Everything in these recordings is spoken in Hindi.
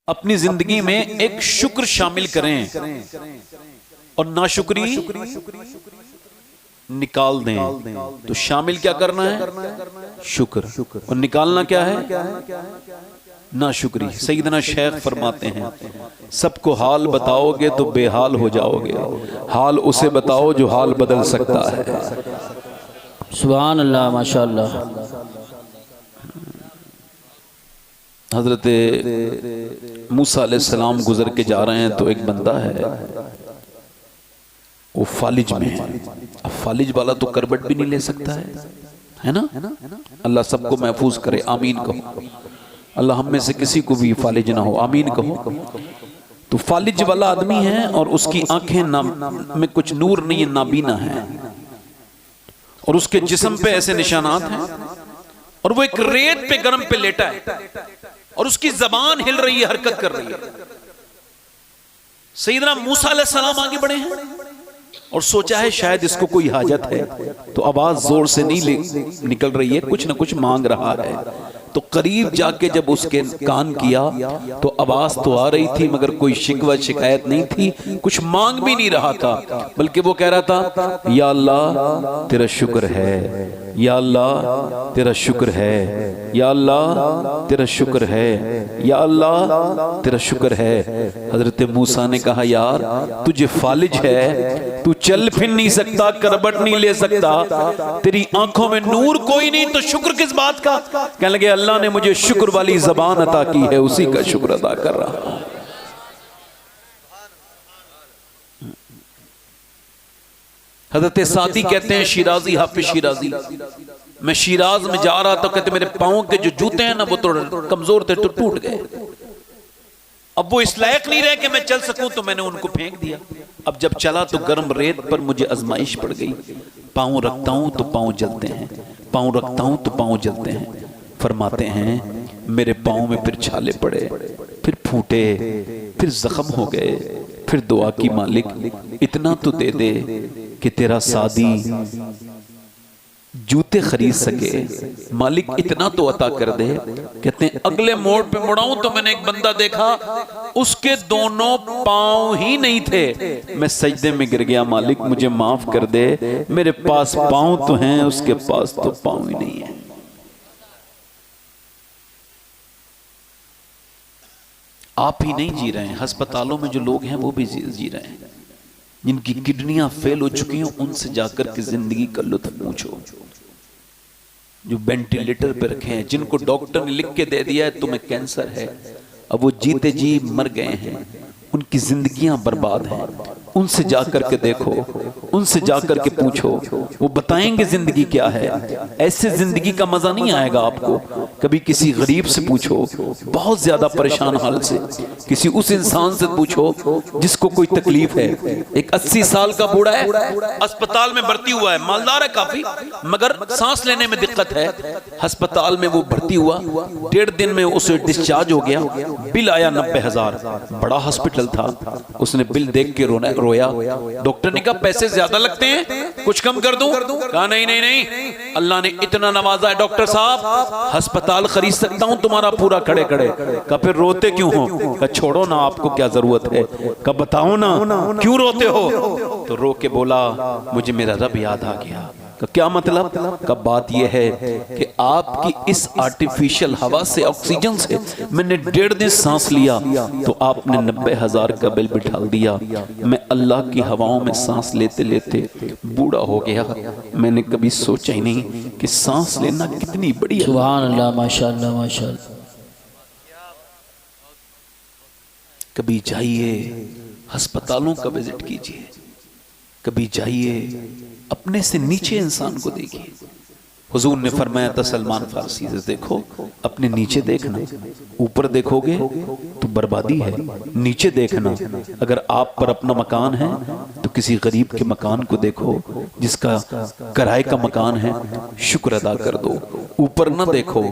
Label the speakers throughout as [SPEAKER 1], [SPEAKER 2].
[SPEAKER 1] अपनी जिंदगी में एक शुक्र शामिल करें और नाशुक्री निकाल दें। तो शामिल क्या करना है? शुक्र। और निकालना क्या है? नाशुक्री। सैयदना शेख फरमाते हैं, सबको हाल बताओगे तो बेहाल हो जाओगे, हाल उसे बताओ जो हाल बदल सकता है।
[SPEAKER 2] सुभान अल्लाह, माशाअल्लाह।
[SPEAKER 1] हजरत मूसा अलैहिस्सलाम गुजर के जा रहे हैं तो एक बंदा है, वो फालिज में है। अब फालिज वाला तो करबट भी नहीं ले सकता है ना? अल्लाह सबको महफूज करे, आमीन कहो। अल्लाह हम में से किसी को भी फालिज ना हो, आमीन कहो। तो फालिज वाला आदमी है और उसकी आंखें में कुछ नूर नहीं है, नाबीना है, और उसके जिस्म पे ऐसे निशानात हैं, और वो एक रेत पे गरम पे लेटा है और उसकी जबान हिल रही है, हरकत कर रही है। सैयदना मूसा अलैहिस्सलाम आगे बढ़े हैं और सोचा है शायद इसको कोई हाजत है, तो आवाज जोर से नहीं निकल रही है, कुछ ना कुछ मांग रहा है। तो करीब जाके जब उसके कान किया तो आवाज तो आ रही थी, मगर कोई शिकवा शिकायत नहीं थी, कुछ मांग भी नहीं रहा था, बल्कि वो कह रहा था, या अल्लाह तेरा शुक्र है, या अल्लाह तेरा शुक्र है, या अल्लाह तेरा शुक्र है, या अल्लाह तेरा शुक्र है। हजरत मूसा ने कहा, यार तुझे फालिज है, तू चल फिर नहीं सकता, करबट नहीं ले सकता, तेरी आंखों में नूर कोई नहीं, तो शुक्र किस बात का? कहने लगे, अल्लाह ने मुझे शुक्र वाली जबान अता की है, उसी का शुक्र अदा कर रहा हूं। हजरत सादी कहते हैं, शिराजी हाफिज शिराजी, मैं शिराज में जा रहा था, कहते मेरे पांव के जो जूते हैं ना वो थोड़े कमजोर थे तो टूट गए, अब वो इस लायक नहीं रहे कि मैं चल सकूं, तो मैंने उनको फेंक दिया। अब जब चला तो गर्म रेत पर मुझे आजमाइश पड़ गई, पांव रखता हूं तो पांव जलते हैं, पांव रखता हूं तो पांव जलते हैं। फरमाते हैं मेरे पांव में फिर छाले पड़े, फिर फूटे, फिर जख्म हो गए, फिर दुआ की, मालिक इतना तो दे दे कि तेरा सादी जूते खरीद सके, मालिक इतना तो अता कर दे। कहते हैं अगले मोड़ पे मुड़ाऊं तो मैंने एक बंदा देखा, उसके दोनों पांव ही नहीं थे, मैं सजदे में गिर गया, मालिक मुझे माफ कर दे, मेरे पास पांव तो हैं, उसके पास तो पांव ही नहीं है। आप ही नहीं जी रहे हैं, अस्पतालों में जो लोग हैं वो भी जी रहे हैं, जिनकी किडनियां फेल हो चुकी हैं, उनसे जाकर के जिंदगी का लुत्फ पूछो। जो वेंटिलेटर पे रखे हैं, जिनको डॉक्टर ने लिख के दे दिया है तुम्हें कैंसर है, अब वो जीते जी मर गए हैं, उनकी जिंदगियां बर्बाद हैं, उनसे जाकर के देखो, उनसे जाकर के पूछो, वो बताएंगे जिंदगी क्या है। ऐसे जिंदगी का मजा नहीं आएगा आपको। कभी किसी गरीब से पूछो, बहुत ज्यादा परेशान हाल से, किसी उस इंसान से पूछो जिसको कोई तकलीफ है। एक 80 साल का बूढ़ा है, अस्पताल में भर्ती हुआ है, मालदार है काफी, मगर सांस लेने में दिक्कत है। अस्पताल में वो भर्ती हुआ, 1.5 दिन में उसे डिस्चार्ज हो गया, बिल आया 90,000, बड़ा हॉस्पिटल था। उसने बिल देख के रोया, डॉक्टर ने कहा पैसे ज्यादा लगते हैं, कुछ कम कर दूं? कहा नहीं नहीं नहीं, अल्लाह ने इतना नवाजा है डॉक्टर साहब, अस्पताल खरीद सकता हूं तुम्हारा पूरा खड़े खड़े। कहा फिर रोते क्यों हो? कहा छोड़ो ना, आपको क्या जरूरत है? कहा बताओ ना क्यों रोते हो? तो रो के बोला, मुझे मेरा रब याद आ गया। क्या मतलब? का बात यह है कि आपकी इस आर्टिफिशियल हवा से, ऑक्सीजन से मैंने 1.5 दिन सांस लिया तो आपने 90,000 का बिल बिठा दिया। मैं अल्लाह की हवाओं में सांस लेते लेते बूढ़ा हो गया, मैंने कभी सोचा ही नहीं कि सांस लेना कितनी बड़ी है।
[SPEAKER 2] सुभान अल्लाह, माशाअल्लाह माशाअल्लाह।
[SPEAKER 1] कभी जाइए अस्पतालों का विजिट कीजिए, कभी जाइए अपने से नीचे इंसान को देखिए। हुजूर ने फरमाया था सलमान फारसी से, देखो अपने नीचे देखना, ऊपर देखोगे तो बर्बादी है, नीचे देखना। अगर आप पर अपना मकान है तो किसी गरीब के मकान को देखो, जिसका किराए का मकान है, शुक्र अदा कर दो। ऊपर ना देखो,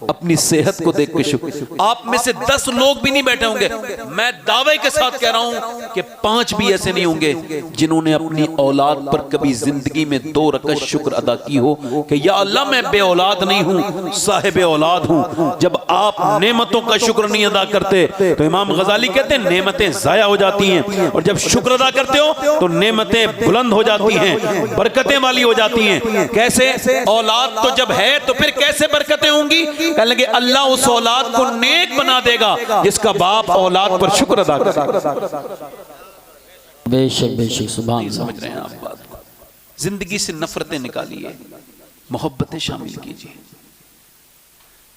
[SPEAKER 1] अपनी सेहत को देख के शुक्र। आप में से 10 लोग भी नहीं बैठे होंगे, मैं दावे के साथ कह रहा हूं कि 5 भी ऐसे नहीं होंगे जिन्होंने अपनी औलाद पर कभी जिंदगी में 2 रकअत शुक्र अदा की हो कि या अल्लाह मैं बे औलाद नहीं हूँ, साहिब औलाद हूँ। जब आप नेमतों का शुक्र नहीं अदा करते तो इमाम गजाली कहते हैं नेमतें जाया हो जाती हैं, और जब शुक्र अदा करते हो तो नेमतें बुलंद हो जाती हैं, बरकतें वाली हो जाती हैं। कैसे? औलाद तो जब है तो फिर कैसे बरकतें होंगी? कहने लगे अल्लाह उस औलाद को नेक बना देगा जिसका बाप औलाद पर शुक्र अदा करे।
[SPEAKER 2] बेशक बेशक, सुभान अल्लाह।
[SPEAKER 1] समझ रहे हैं आप बात को? जिंदगी से नफरतें निकालिए, मोहब्बतें शामिल कीजिए।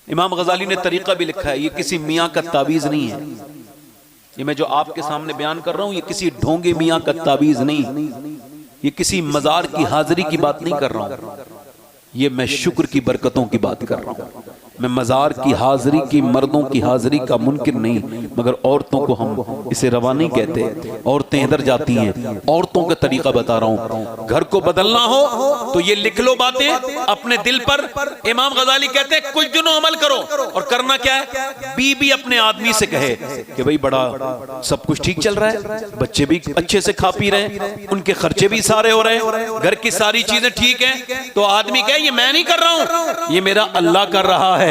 [SPEAKER 1] इमाम गजाली ने तरीका भी लिखा है, ये किसी मियाँ का तावीज़ नहीं है। ये मैं जो आपके सामने बयान कर रहा हूँ, ये किसी ढोंगे मियाँ का तावीज़ नहीं, ये किसी मज़ार की हाजिरी की बात नहीं कर रहा हूँ, ये मैं शुक्र की बरकतों की बात कर रहा हूँ। मैं मज़ार की हाजिरी की, मर्दों की हाजिरी का मुनकिर नहीं, मगर औरतों को हम इसे रवा नहीं कहते। औरतें इधर जाती हैं, औरतों का तरीका बता रहा हूँ। घर को बदलना हो तो ये लिख लो बातें अपने दिल पर। इमाम गजाली कहते हैं कुछ दिनों अमल करो, और करना क्या है? बीबी अपने आदमी से कहे कि भाई बड़ा सब कुछ ठीक चल रहा है, बच्चे भी अच्छे से खा पी रहे हैं, उनके खर्चे भी सारे हो रहे हैं, घर की सारी चीजें ठीक है, तो आदमी कहे ये मैं नहीं कर रहा हूँ, ये मेरा अल्लाह कर रहा है,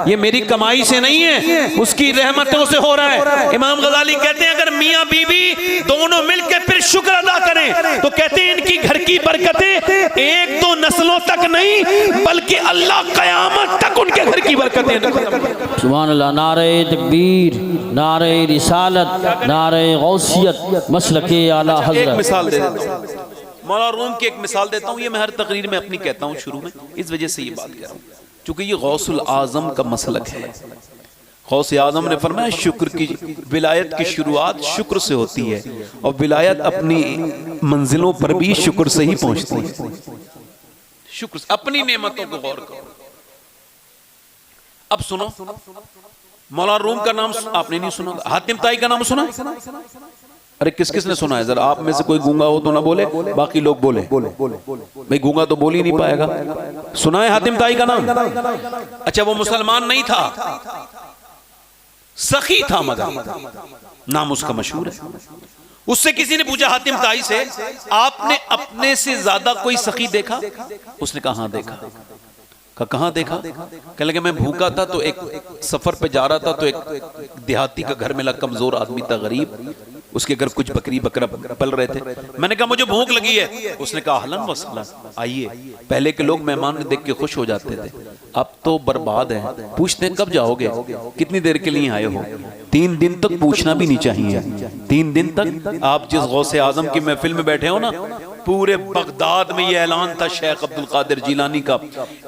[SPEAKER 1] ये मेरी कमाई से नहीं है, उसकी रहमतों से हो रहा है। इमाम गजाली कहते हैं अगर मियाँ बीवी दोनों मिलकर फिर शुक्र अदा करें तो कहते हैं इनकी घर की बरकतें एक दो नस्लों तक नहीं बल्कि अल्लाह कयामत तक उनके घर की बरकतें।
[SPEAKER 2] सुभान अल्लाह। नारे तकबीर, नारे रिसालत, नारे गौसियत, मसलके आला
[SPEAKER 1] एक
[SPEAKER 2] हज़रत।
[SPEAKER 1] मिसाल दे देता हूँ, मौला रूम की एक मिसाल देता हूँ। ये मैं हर तकरीर में अपनी कहता हूँ शुरू में, इस वजह से ये बात कह रहा हूँ क्योंकि ये गौसुल आजम का मसलक है। गौसे आजम ने फरमाया शुक्र की, विलायत की शुरुआत शुक्र से होती है, और विलायत अपनी मंजिलों पर भी शुक्र से ही पहुंचती है। शुक्र से अपनी नेमतों को गौर करो। अब सुनो, मौला रूम का नाम आपने नहीं सुना, हातिम ताई का नाम सुना? अरे किस किस ने सुना है? जरा आप में से कोई गूंगा हो तो ना बोले, बाकी लोग बोले। भाई गूंगा तो बोल ही नहीं पाएगा। सुना है हातिम ताई का नाम? अच्छा, वो मुसलमान नहीं था, सखी था, मगर नाम उसका मशहूर है। उससे किसी ने पूछा हातिम ताई से, आपने अपने से ज्यादा कोई सखी देखा? उसने कहा हाँ देखा। कहाँ देखा? कहने लगे मैं भूखा था तो एक सफर पे जा रहा था तो एक देहाती का घर मिला, कमजोर आदमी था, गरीब, उसके घर कुछ बकरी बकरा पल रहे थे। मैंने कहा मुझे भूख लगी है। उसने कहा अहलन व सहलन, आइए। पहले के लोग मेहमान देख के खुश हो जाते थे, अब तो बर्बाद है। पूछते हैं कब जाओगे, कितनी देर के लिए आए हो? 3 दिन तक पूछना भी नहीं चाहिए। 3 दिन तक आप जिस गौसे आजम की महफिल में बैठे हो ना, पूरे बगदाद में यह ऐलान था शेख अब्दुल कादिर जिलानी का,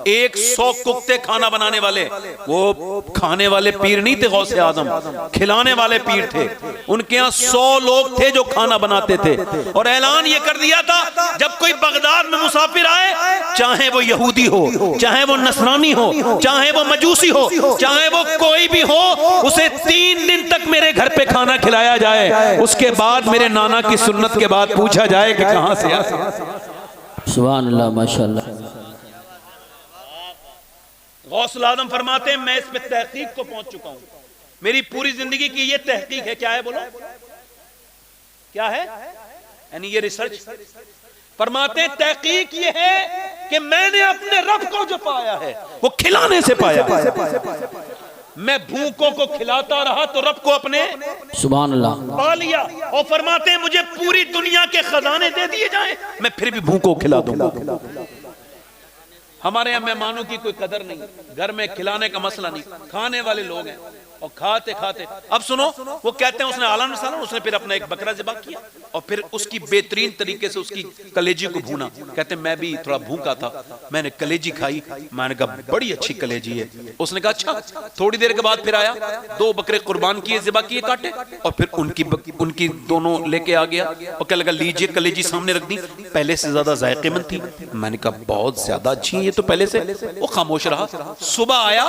[SPEAKER 1] 100 कुत्ते खाना बनाने वाले, वो खाने वाले पीर नहीं थे गौसे आजम, खिलाने वाले पीर थे। उनके यहाँ 100 लोग थे जो खाना बनाते थे, और ऐलान ये कर दिया था जब कोई बगदाद में मुसाफिर आए, चाहे वो यहूदी हो, चाहे वो नसरानी हो, चाहे वो मजूसी हो, चाहे वो कोई भी हो, उसे 3 दिन तक मेरे घर पे खाना खिलाया जाए। उसके बाद मेरे नाना की सुन्नत के बाद पूछा जाए कि कहां से आए।
[SPEAKER 2] सुभान अल्लाह, माशाअल्लाह।
[SPEAKER 1] गौसुल आजम फरमाते हैं मैं इस पे तहकीक को पहुंच चुका हूं, मेरी पूरी जिंदगी की ये तहकीक है। क्या है बोलो, क्या है? यानी ये रिसर्च। फरमाते हैं तहकीक ये है कि मैंने अपने रब को जो पाया है वो खिलाने से पाया। मैं भूखों को खिलाता रहा तो रब को अपने
[SPEAKER 2] सुभान अल्लाह
[SPEAKER 1] पा लिया। और फरमाते हैं मुझे पूरी दुनिया के खजाने दे दिए जाएं, मैं फिर भी भूखों को खिला दूंगा। हमारे यहाँ मेहमानों की कोई कदर नहीं, घर में खिलाने का मसला नहीं, खाने वाले लोग हैं और खाते खाते। अब सुनो, वो कहते हैं उसने आलन सालन, उसने फिर अपना एक बकरा ज़िबा किया और फिर उसकी बेहतरीन तरीके से उसकी कलेजी को भूना। कहते हैं मैं भी थोड़ा भूखा था, मैंने कलेजी खाई, मैंने कहा बड़ी अच्छी कलेजी है। उसने कहा अच्छा। थोड़ी देर के बाद फिर आया, 2 बकरे कुर्बान किए, ज़िबा किए, काटे, और फिर उनकी दोनों लेके आ गया और क्या लगा लीजिए कलेजी सामने रख दी, पहले से ज्यादा जायकेमंद थी। मैंने कहा बहुत ज्यादा अच्छी है ये तो पहले से। वो खामोश रहा। सुबह आया,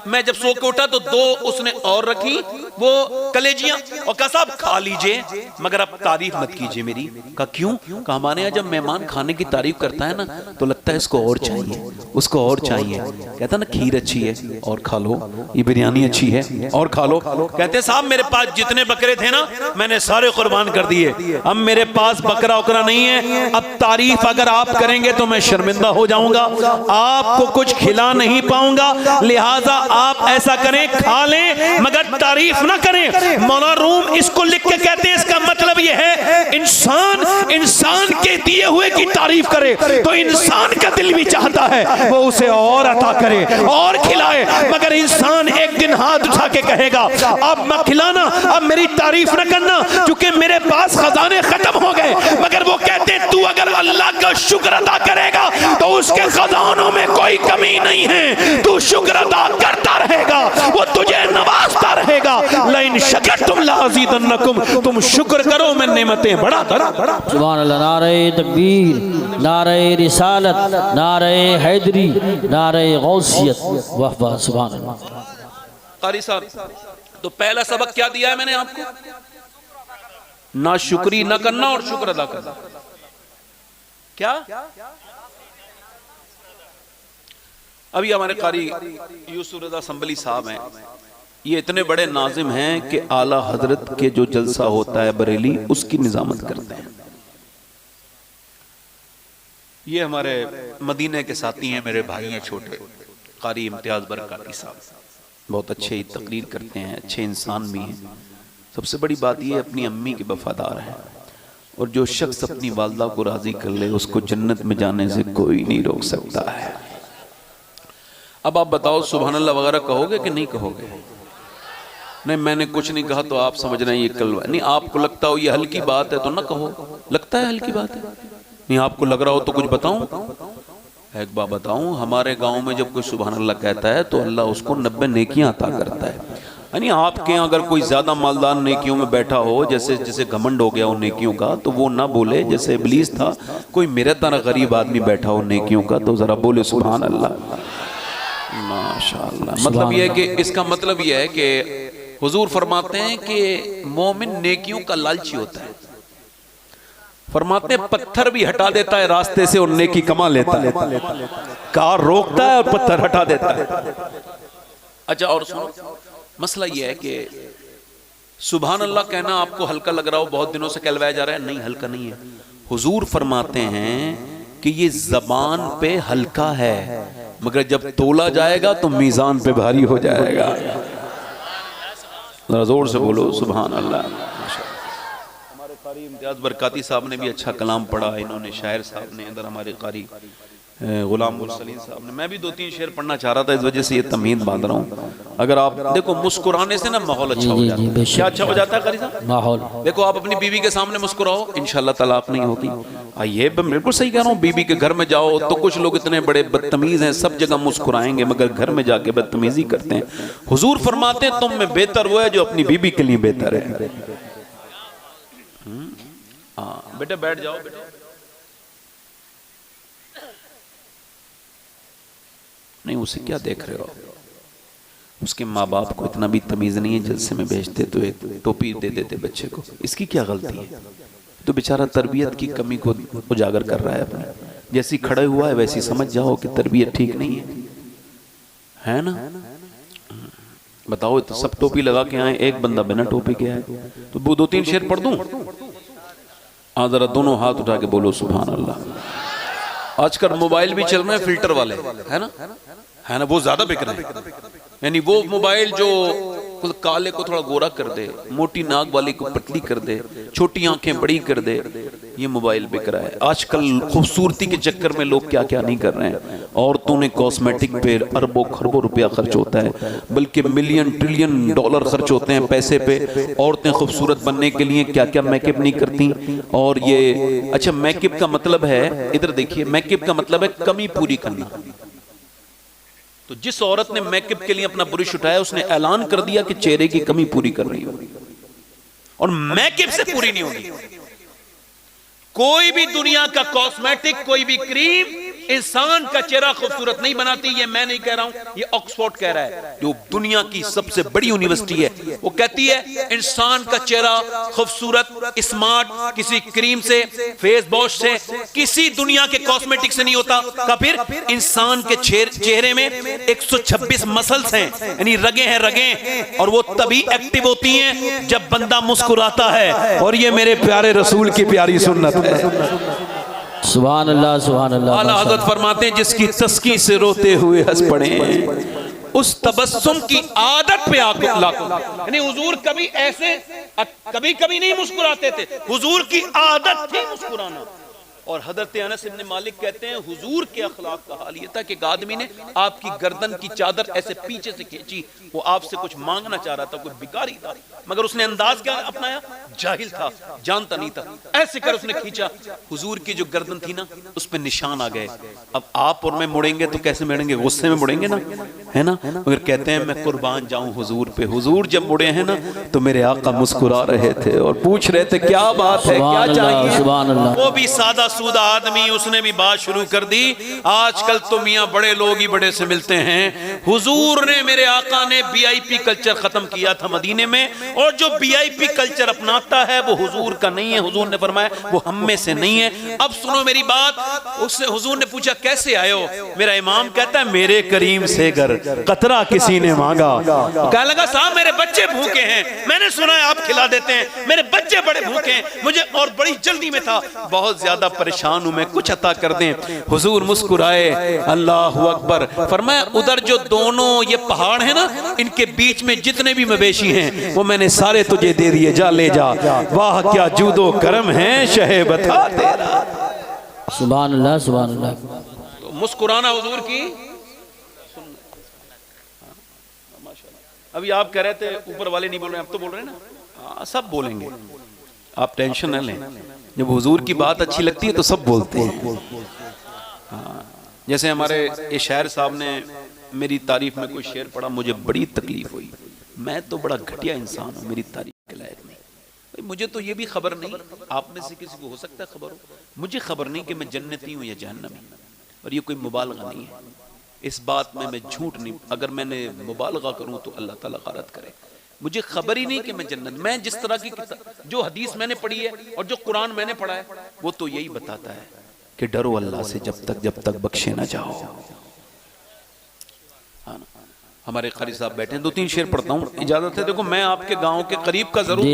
[SPEAKER 1] मैं जब सो के उठा तो 2 उसने और रखी वो कलेजियां, और कहा साहब खा लीजिए मगर अब तारीफ मत कीजिए मेरी। कहा क्यों? कहा हमारे यहाँ जब मेहमान खाने की तारीफ करता है ना तो लगता है इसको और चाहिए, उसको और चाहिए। कहता ना खीर अच्छी है और खा लो, ये बिरयानी अच्छी है और खा लो। कहते साहब मेरे पास जितने बकरे थे ना मैंने सारे कुर्बान कर दिए, अब मेरे पास बकरा उकरा नहीं है, अब तारीफ अगर आप करेंगे तो मैं शर्मिंदा हो जाऊंगा, आपको कुछ खिला नहीं पाऊंगा, लिहाजा आप ऐसा करें खा लें मगर तारीफ ना करें। मौला रूम इसको लिख के कहते हैं इसका मतलब यह है इंसान के दिए हुए की तारीफ करे तो इंसान का दिल भी चाहता है वो उसे और अता करे और खिलाए, मगर इंसान एक दिन हाथ उठा के कहेगा अब मत खिलाना, अब मेरी तारीफ न करना क्योंकि मेरे पास खजाने खत्म हो गए। मगर वो कहते तू अगर अल्लाह का शुक्र अदा करेगा तो उसके खजानों में कोई कमी नहीं है, तू शुक्र अदा करता रहेगा वो तुझे नवाजता रहेगा। लाइन शकरतुम लाज़ीदन्नकुम, तुम शुक्र करो मैं नेमतें बढ़ाता रहूंगा।
[SPEAKER 2] सुभान अल्लाह। नारे तकबीर, नारे रिसालत, नारे हैदरी, नारे गौसियत, वाह वाह सुभान अल्लाह।
[SPEAKER 1] कारी साहब तो पहला सबक क्या दिया है मैंने आपको? ना शुक्री ना करना और शुक्र अदा करना। क्या अभी हमारे कारी यूसुफ रज़ा संभली साहब हैं, ये इतने बड़े नाजिम हैं कि आला हजरत के जो जलसा होता है बरेली उसकी निजामत करते हैं। ये हमारे मदीने के साथी हैं, मेरे भाई हैं छोटे, कारी इम्तियाज बरकाती साहब, बहुत अच्छे तकरीर करते हैं, अच्छे इंसान भी हैं। सबसे बड़ी बात ये अपनी अम्मी के वफादार हैं और जो शख्स अपनी वालदा को राजी कर ले उसको जन्नत में जाने से कोई नहीं रोक सकता है। अब आप बताओ सुभान अल्लाह वगैरह कहोगे कि नहीं कहोगे? नहीं मैंने कुछ नहीं कहा तो आप समझ रहे हैं ये कलवा नहीं। आपको लगता हो ये हल्की बात है तो ना कहो, लगता है हल्की बात है, नहीं आपको लग रहा हो तो कुछ बताऊं। एक बात बताऊं, हमारे गांव में जब कोई सुभान अल्लाह कहता है तो अल्लाह उसको 90 नेकियां अता करता है। यानी आपके यहाँ अगर कोई ज्यादा मालदार नेकियों में बैठा हो, जैसे जैसे घमंड हो गया हो नेकियों का, तो वो ना बोले जैसे इब्लीस था, कोई मेरे तरह गरीब आदमी बैठा हो नेकियों का तो जरा बोले सुभान अल्लाह माशाअल्लाह। मतलब ये है कि इसका मतलब ये है कि हुजूर फरमाते हैं कि मोमिन नेकियों का लालची होता है। फरमाते हैं पत्थर भी हटा देता है रास्ते से और नेकी कमा लेता है, कार रोकता है और पत्थर हटा देता है। अच्छा और सुनो, मसला यह है कि सुभान अल्लाह कहना आपको हल्का लग रहा हो, बहुत दिनों से कहलवाया जा रहा है, नहीं हल्का नहीं है। हुजूर फरमाते हैं कि ये जबान पे हल्का है मगर जब तोला जाएगा तो मीजान पे भारी हो जाएगा। जोर से बोलो सुभान अल्लाह। हमारे कारी इम्तियाज बरकाती साहब ने भी अच्छा कलाम पढ़ा, इन्होंने शायर साहब ने, इधर हमारे कारी गुलाम मुरसलीन साहब ने। मैं भी 2-3 शेर पढ़ना चाह रहा था, इस वजह से ये तमीद बांध रहा हूँ। अगर आप देखो मुस्कुराने से ना माहौल अच्छा हो जाता है। क्या अच्छा हो जाता है कारी साहब? माहौल। देखो आप अपनी बीवी के सामने मुस्कुराओ, इंशाल्लाह तलाक नहीं होगी। ये बिल्कुल सही कह रहा हूँ। बीवी के घर में जाओ तो कुछ लोग इतने बड़े बदतमीज हैं, सब जगह मुस्कुराएंगे मगर घर में जाके बदतमीजी करते हैं। हुजूर फरमाते हैं तुम में बेहतर वो है जो अपनी बीवी के लिए बेहतर है। बेटा बैठ जाओ बेटा। नहीं उसे क्या देख रहे हो? उसके माँ बाप को इतना भी तमीज नहीं है, जलसे में भेजते तो एक टोपी दे देते बच्चे को, इसकी क्या गलती है? तो बेचारा तरबियत की कमी को उजागर कर रहा है अपने। जैसी खड़े हुआ है वैसी समझ जाओ कि तरबियत ठीक नहीं है ना? बताओ तो सब टोपी लगा के आए, एक बंदा बिना टोपी के आए, तो वो 2-3 शेर पढ़ दूं? जरा दोनों हाथ उठा के बोलो सुभान अल्लाह। आजकल मोबाइल भी चल रहे हैं फिल्टर वाले, है ना, वो ज्यादा बिक रहे हैं। यानी वो मोबाइल जो काले को थोड़ा गोरा कर दे, मोटी नाक वाली को पतली कर दे, छोटी आंखें बड़ी कर दे, ये मोबाइल बिक रहा है। आजकल खूबसूरती के चक्कर में लोग क्या क्या नहीं कर रहे हैं। औरतों ने कॉस्मेटिक पे अरबों खरबों रुपया खर्च होता है, बल्कि $1 ट्रिलियन खर्च होते हैं पैसे पे। औरतें खूबसूरत बनने के लिए क्या क्या मेकअप नहीं करती। और ये अच्छा मेकअप का मतलब है, इधर देखिए, मेकअप का मतलब है कमी पूरी करना। तो जिस औरत ने मेकअप के लिए अपना ब्रश उठाया उसने ऐलान कर दिया कि चेहरे की कमी पूरी कर रही होगी, और मेकअप से पूरी नहीं होगी। कोई भी दुनिया का कॉस्मेटिक, कोई भी क्रीम इंसान का चेहरा खूबसूरत नहीं बनाती। ये मैं नहीं कह रहा हूं, ये ऑक्सफोर्ड कह रहा है, जो दुनिया की सबसे बड़ी यूनिवर्सिटी है। वो कहती है इंसान का चेहरा खूबसूरत स्मार्ट किसी क्रीम से, फेस वॉश से, किसी दुनिया के कॉस्मेटिक से नहीं होता। का फिर इंसान के चेहरे में 126 मसल्स हैं, यानी रगे हैं रगे, और वो तभी एक्टिव होती हैं जब बंदा मुस्कुराता है। और ये मेरे प्यारे रसूल की प्यारी सुन्नत है।
[SPEAKER 2] सुभान अल्लाह, सुभान अल्लाह।
[SPEAKER 1] आला हज़रत फरमाते हैं जिसकी तस्की से रोते हुए हंस पड़े, उस तबस्सुम की आदत पे आके लाको, यानी हुजूर कभी ऐसे कभी कभी नहीं मुस्कुराते थे, हुजूर की आदत थी मुस्कुराना। और हजरत अनस इब्न मालिक कहते हैं हुजूर के अखलाक का हाल ये था कि एक आदमी ने आपकी गर्दन की चादर ऐसे पीछे से खींची, वो आपसे कुछ मांगना चाह रहा था, कोई भिखारी था, मगर उसने अंदाज क्या अपनाया, जाहिल था, जानता नहीं था, ऐसे कर उसने खींचा, हुजूर की जो गर्दन थी ना उस पर निशान आ गए। अब आप और मैं मुड़ेंगे तो कैसे मुड़ेंगे, गुस्से में मुड़ेंगे ना, है ना, मगर कहते हैं मैं कुर्बान जाऊं हुजूर पे। हुजूर जब मुड़े हैं ना तो मेरे आका मुस्कुरा रहे थे और पूछ रहे थे क्या बात है, क्या चाहिए। वो भी सादा सूदा आदमी, उसने भी बात शुरू कर दी। आजकल तो मियां बड़े लोग ही बड़े से मिलते हैं। हुजूर ने, मेरे आका ने वीआईपी कल्चर खत्म किया था मदीने में, और जो वीआईपी कल्चर अपनाता है वो हुजूर का नहीं है। हुजूर ने फरमाया वो हम में से नहीं है। अब सुनो मेरी बात, उससे हुजूर ने पूछा कैसे आए हो, मेरा इमाम कहता है मेरे करीम से घर कतरा किसी ने मांगा। कहने लगा साहब मेरे बच्चे भूखे हैं, मैंने सुना है आप खिला देते हैं, मेरे बच्चे बड़े भूखे हैं, मुझे और बड़ी जल्दी में था, बहुत ज्यादा परेशान हूं मैं, कुछ अता कर दें। हुजूर मुस्कुराए, अल्लाह अकबर, फरमाया उधर जो दोनों ये पहाड़ है ना, इनके बीच में जितने भी मवेशी हैं वो मैंने सारे तुझे दे दिए, जा ले जा। वाह क्या जूदो करम है शहे बता तेरा।
[SPEAKER 2] सुभान अल्लाह, सुभान अल्लाह।
[SPEAKER 1] मुस्कुराना हुजूर की। अभी आप कह रहे थे ऊपर वाले नहीं बोल रहे, अब तो बोल रहे हैं ना, हाँ सब बोलेंगे, आप टेंशन न लें। जब हुजूर की बात अच्छी लगती है तो सब बोलते हैं। हाँ, जैसे हमारे ये शायर साहब ने मेरी तारीफ में कोई शेर पढ़ा, मुझे बड़ी तकलीफ हुई। मैं तो बड़ा घटिया इंसान हूँ, मेरी तारीफ के लायक नहीं। भाई मुझे तो ये भी खबर नहीं, आप में से किसी को हो सकता है खबर हो, मुझे खबर नहीं कि मैं जन्नती हूँ या जहन्नमी। और ये कोई मुबालगा नहीं है, इस बात में मैं झूठ नहीं, अगर मैंने मुबालगा करूं तो अल्लाह ताला गारत करे। मुझे खबर ही नहीं कि मैं जन्नत, मैं जिस तरह की जो हदीस मैंने पढ़ी है और जो कुरान मैंने पढ़ा है वो तो यही बताता है कि डरो अल्लाह से जब तक बख्शे ना जाओ। हाँ ना, हमारे कारी साहब बैठे हैं, 2-3 शेर पढ़ता हूँ, इजाजत है। देखो मैं आपके गाँव के करीब का जरूर,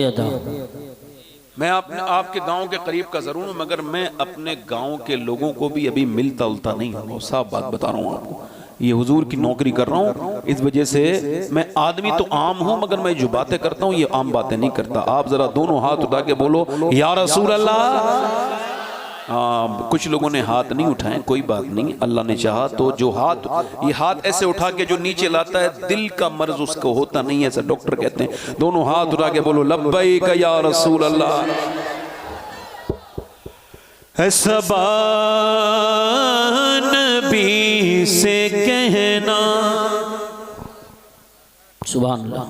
[SPEAKER 1] मैं आपके गांव के करीब का जरूर हूं, मगर मैं अपने गांव के लोगों को भी अभी मिलता उलता नहीं हूं। साफ बात बता रहा हूं आपको, ये हुजूर की नौकरी कर रहा हूं, इस वजह से मैं आदमी तो आम हूं, मगर मैं जो बातें करता हूं ये आम बातें नहीं करता। आप जरा दोनों हाथ उठा के बोलो या रसूल अल्लाह। कुछ लोगों ने हाथ नहीं उठाए, कोई बात नहीं, अल्लाह ने चाहा तो जो ये हाथ ऐसे उठा के जो नीचे लाता है दिल का मर्ज उसको होता नहीं है, ऐसा डॉक्टर कहते हैं। दोनों हाथ उठा के बोलो लब्बैक या रसूल अल्लाह। नबी से कहना
[SPEAKER 2] सुभान अल्लाह,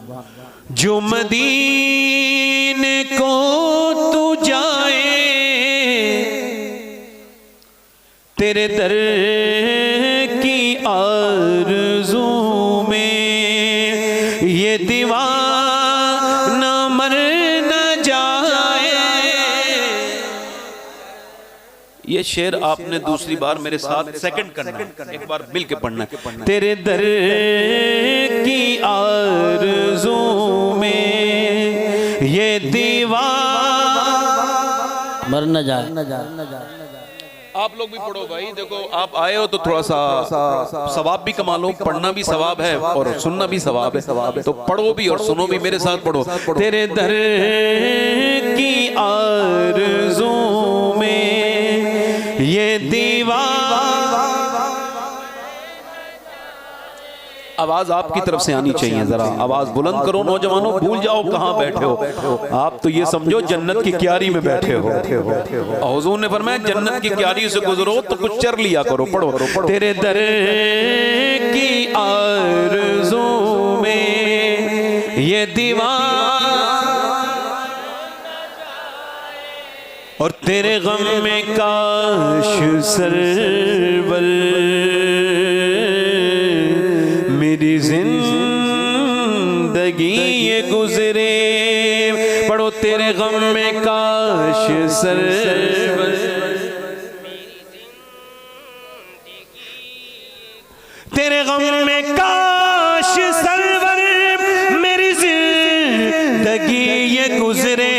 [SPEAKER 1] जो मदीने को तू जाए, तेरे दर की आरज़ू में ये दीवाना मर न जाए। ये शेर आपने दूसरी बार मेरे साथ सेकंड करना है, एक बार मिल के पढ़ना है। तेरे दर की आरज़ू में ये दीवाना
[SPEAKER 2] मर न जाए।
[SPEAKER 1] आप लोग भी पढ़ो भाई, देखो आप आए हो तो थोड़ा सा सवाब भी कमा लो, पढ़ना भी सवाब है और सुनना भी सवाब है, तो पढ़ो भी और सुनो भी, मेरे साथ पढ़ो। तेरे दर की आरज़ू में ये दीवाना। आवाज आपकी तरफ से आनी चाहिए, जरा आवाज बुलंद करो नौजवानों, भूल जाओ कहां बैठे हो आप, तो ये समझो जन्नत की क्यारी में बैठे हो। हुजूर ने फरमाया जन्नत की क्यारी से गुजरो तो कुछ चर लिया करो। पढ़ो तेरे दर की आरज़ू में ये दीवाना और तेरे गम में काश सरवर मेरी जिंदगी ये गुजरे। पढ़ो तेरे गम में काश सरवर, तेरे गम में काश सरवर मेरी जिंदगी ये गुजरे।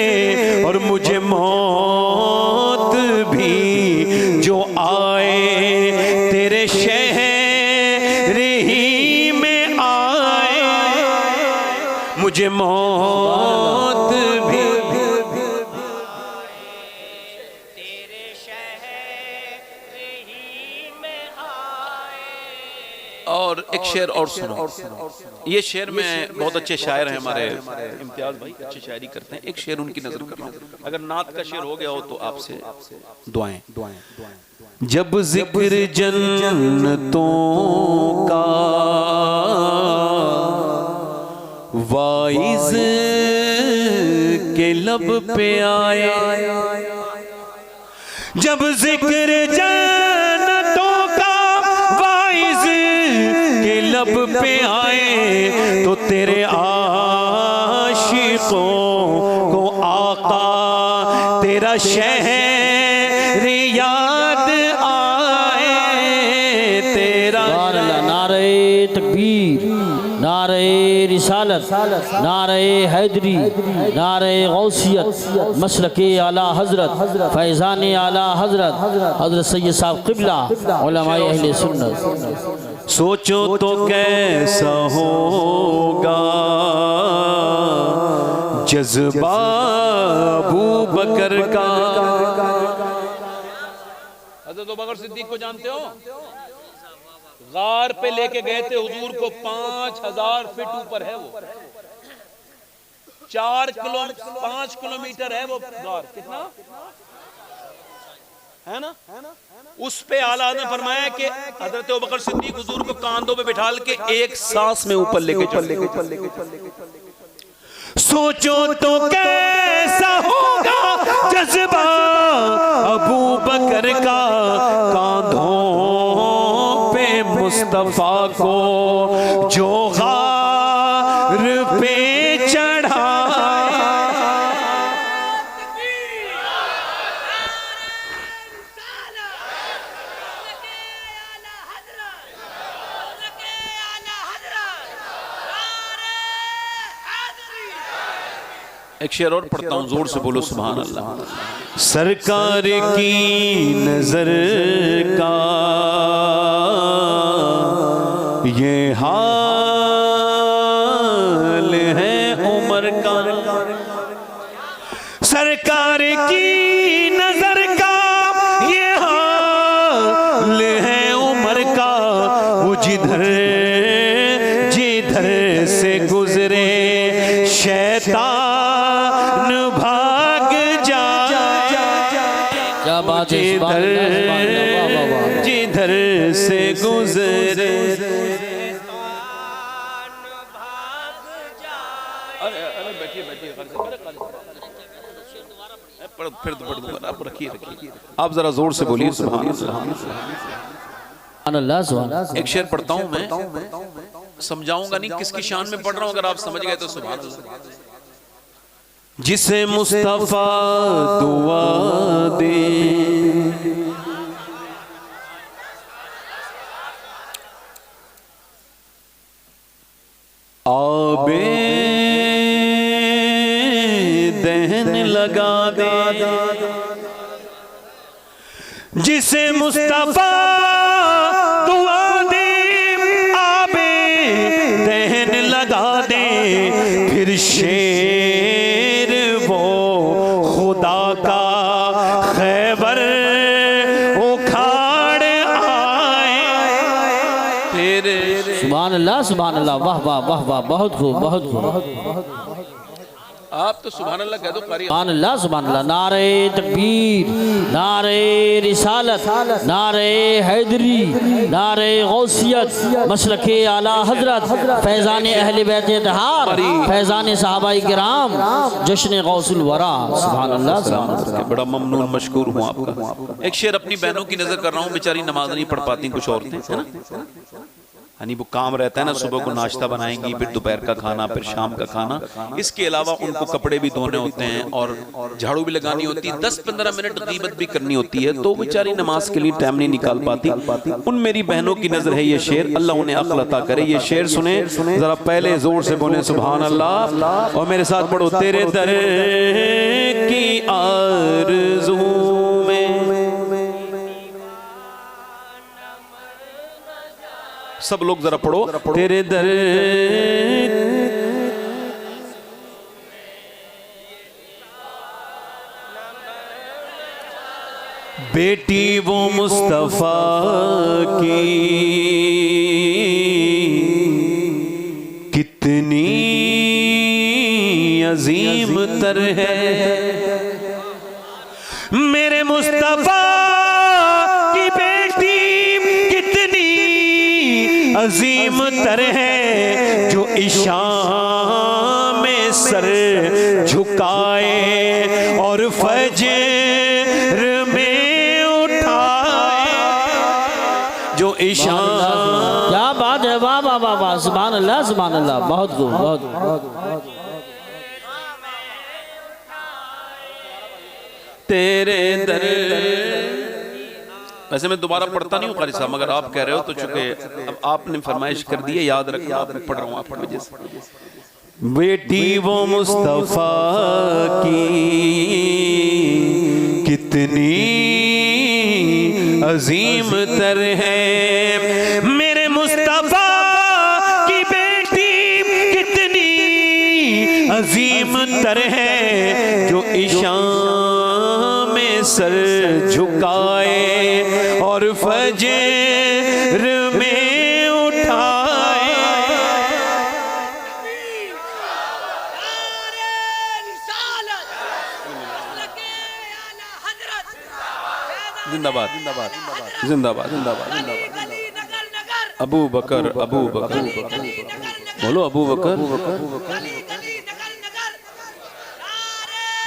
[SPEAKER 1] और मुझे मौत भी जो आए तेरे शहर ही में आए, मुझे मौत भी
[SPEAKER 3] तेरे शहर ही में आए।
[SPEAKER 1] और एक शेर और सुनो। ये शेर में बहुत अच्छे शायर हैं हमारे इम्तियाज भाई, अच्छी शायरी करते हैं। एक शेर उनकी नजर करो, अगर नात का शेर हो गया हो तो आपसे दुआएं। जब जिक्र जन्नतों का वाइज के लब पे आया, जब जिक्र जन्नतों का वाइज के लब पे आए, तो तेरे आशिकों को आका तेरा शहर याद आए। तेरा
[SPEAKER 2] नारे तकबीर, नारे रिसालत, नारे हैदरी, नारे गौसियत, मसलके आला हजरत, फैज़ान आला हजरत, हजरत सैयद साहब क़िबला, उलमाए अहले सुन्नत।
[SPEAKER 1] सोचो तो कैसा होगा जज्बा अबू बकर का। हज़रत अबू बकर सिद्दीक को जानते हो? गार पे लेके गए थे हुजूर को, 5000 फीट ऊपर है वो, 5 किलोमीटर है वो गार, कितना है ना? उस पे आला ने फरमाया कि हजरत अबू बकर सिद्दीक हुजूर को कांधों पे बिठाल के एक सांस में ऊपर लेके चले। सोचो तो कैसा होगा जज्बा अबू बकर का, कांधों पे मुस्तफा को जो गार पे चढ़ा। एक शेर और पढ़ता हूं, जोर से बोलो सुभान अल्लाह। सरकार की नजर का ये हाल है उमर का, सरकार की नजर का ये हाल है उमर का। वो जिधर जिधर से गुजरे शैतान भाग जाए, जिधर जिधर से गुजरे। अरे बैठिए बैठिए, फिर पढ़ दूंगा, आप रखिए रखिए, आप जरा जोर से बोलिए सुभान अल्लाह। एक शेर पढ़ता हूं मैं, समझाऊंगा नहीं किसकी शान में पढ़ रहा हूं, अगर आप समझ गए तो सुभान अल्लाह। जिसे मुस्तफा दुआ दे, आबे दहन लगा दे, जिसे मुस्तफा दुआ दे आबे दहन लगा दे, फिर शेर वो खुदा का खैबर उखाड़ आए। फिर
[SPEAKER 2] सुभान अल्लाह, सुभान अल्लाह, वाह वाह वाह वाह, बहुत खूब बहुत खूब।
[SPEAKER 1] आप तो सुभान अल्लाह कह दो कारी।
[SPEAKER 2] सुभान अल्लाह सुभान अल्लाह। नारे तकबीर, नारे रिसालत, नारे हैदरी, नारे गौसियत, मसलके आला हजरत, फैजान अहले बैत इत्तेहार, फैजान सहाबाए किराम, जश्न गौसुल वरा। सुभान अल्लाह सुभान अल्लाह।
[SPEAKER 1] बड़ा ममनून मशकूर हूँ आपका। एक शेर अपनी बहनों की नजर कर रहा हूँ, बेचारी नमाज नहीं पढ़ पाती कुछ औरतें, है ना, यानी वो काम रहता है ना, सुबह को नाश्ता बनाएंगी, फिर दोपहर का खाना, फिर शाम का खाना, इसके अलावा उनको कपड़े भी धोने होते हैं और झाड़ू भी लगानी होती है, 10-15 मिनट गीबत भी करनी होती है, तो बेचारी नमाज के लिए टाइम नहीं निकाल पाती। उन मेरी बहनों की नजर है ये शेर, अल्लाह उन्हें अक्ल अता करे। ये शेर सुने जरा, पहले जोर से बोले सुभान अल्लाह और मेरे साथ पढ़ो। तेरे दर की आरज़ू में सब लोग जरा पढ़ो, तेरे दर बेटी वो मुस्तफा की कितनी अजीम तर है, मेरे मुस्तफा की बेटी कितनी अजीम तर है, जो इशा में सर झुकाए और फजर में उठाए, जो इशा।
[SPEAKER 2] क्या बात है, वाह वाह वाह वाह, सुभान अल्लाह सुभान अल्लाह। बहुत खूब, बहुत
[SPEAKER 1] तेरे दर। वैसे मैं दोबारा पढ़ता नहीं हूँ कारी साहब, मगर आप कह रहे हो तो चूंकि अब आपने फरमाइश कर दी है, याद रखना, आप पढ़ रहा हूँ आपकी वजह से। बेटी वो मुस्तफा की कितनी अजीम तर है, मेरे मुस्तफा की बेटी कितनी अजीम तर है, जो इशा में सर झुकाए और फजर में उठाए। जिंदाबाद जिंदाबाद जिंदाबाद जिंदाबाद। अबू बकर अबू बकर, बोलो अबू बकर।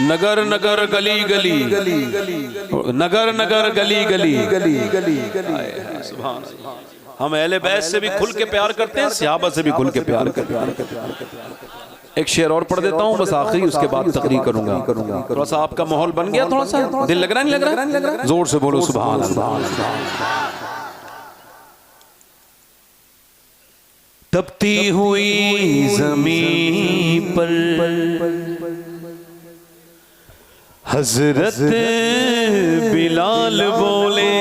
[SPEAKER 1] नगर नगर गली गली, नगर नगर गली गली, सुभान अल्लाह। हम अहले बैत से भी खुल के प्यार करते हैं, सहाबा से भी खुल के प्यार करते हैं। एक शेर और पढ़ देता हूँ बस आखिरी, उसके बाद तकरीर करूंगा। थोड़ा सा आपका माहौल बन गया, थोड़ा सा दिल लग रहा नहीं लग रहा? जोर से बोलो सुभान अल्लाह। तपती हुई जमीन पर हजरत बिलाल बोले,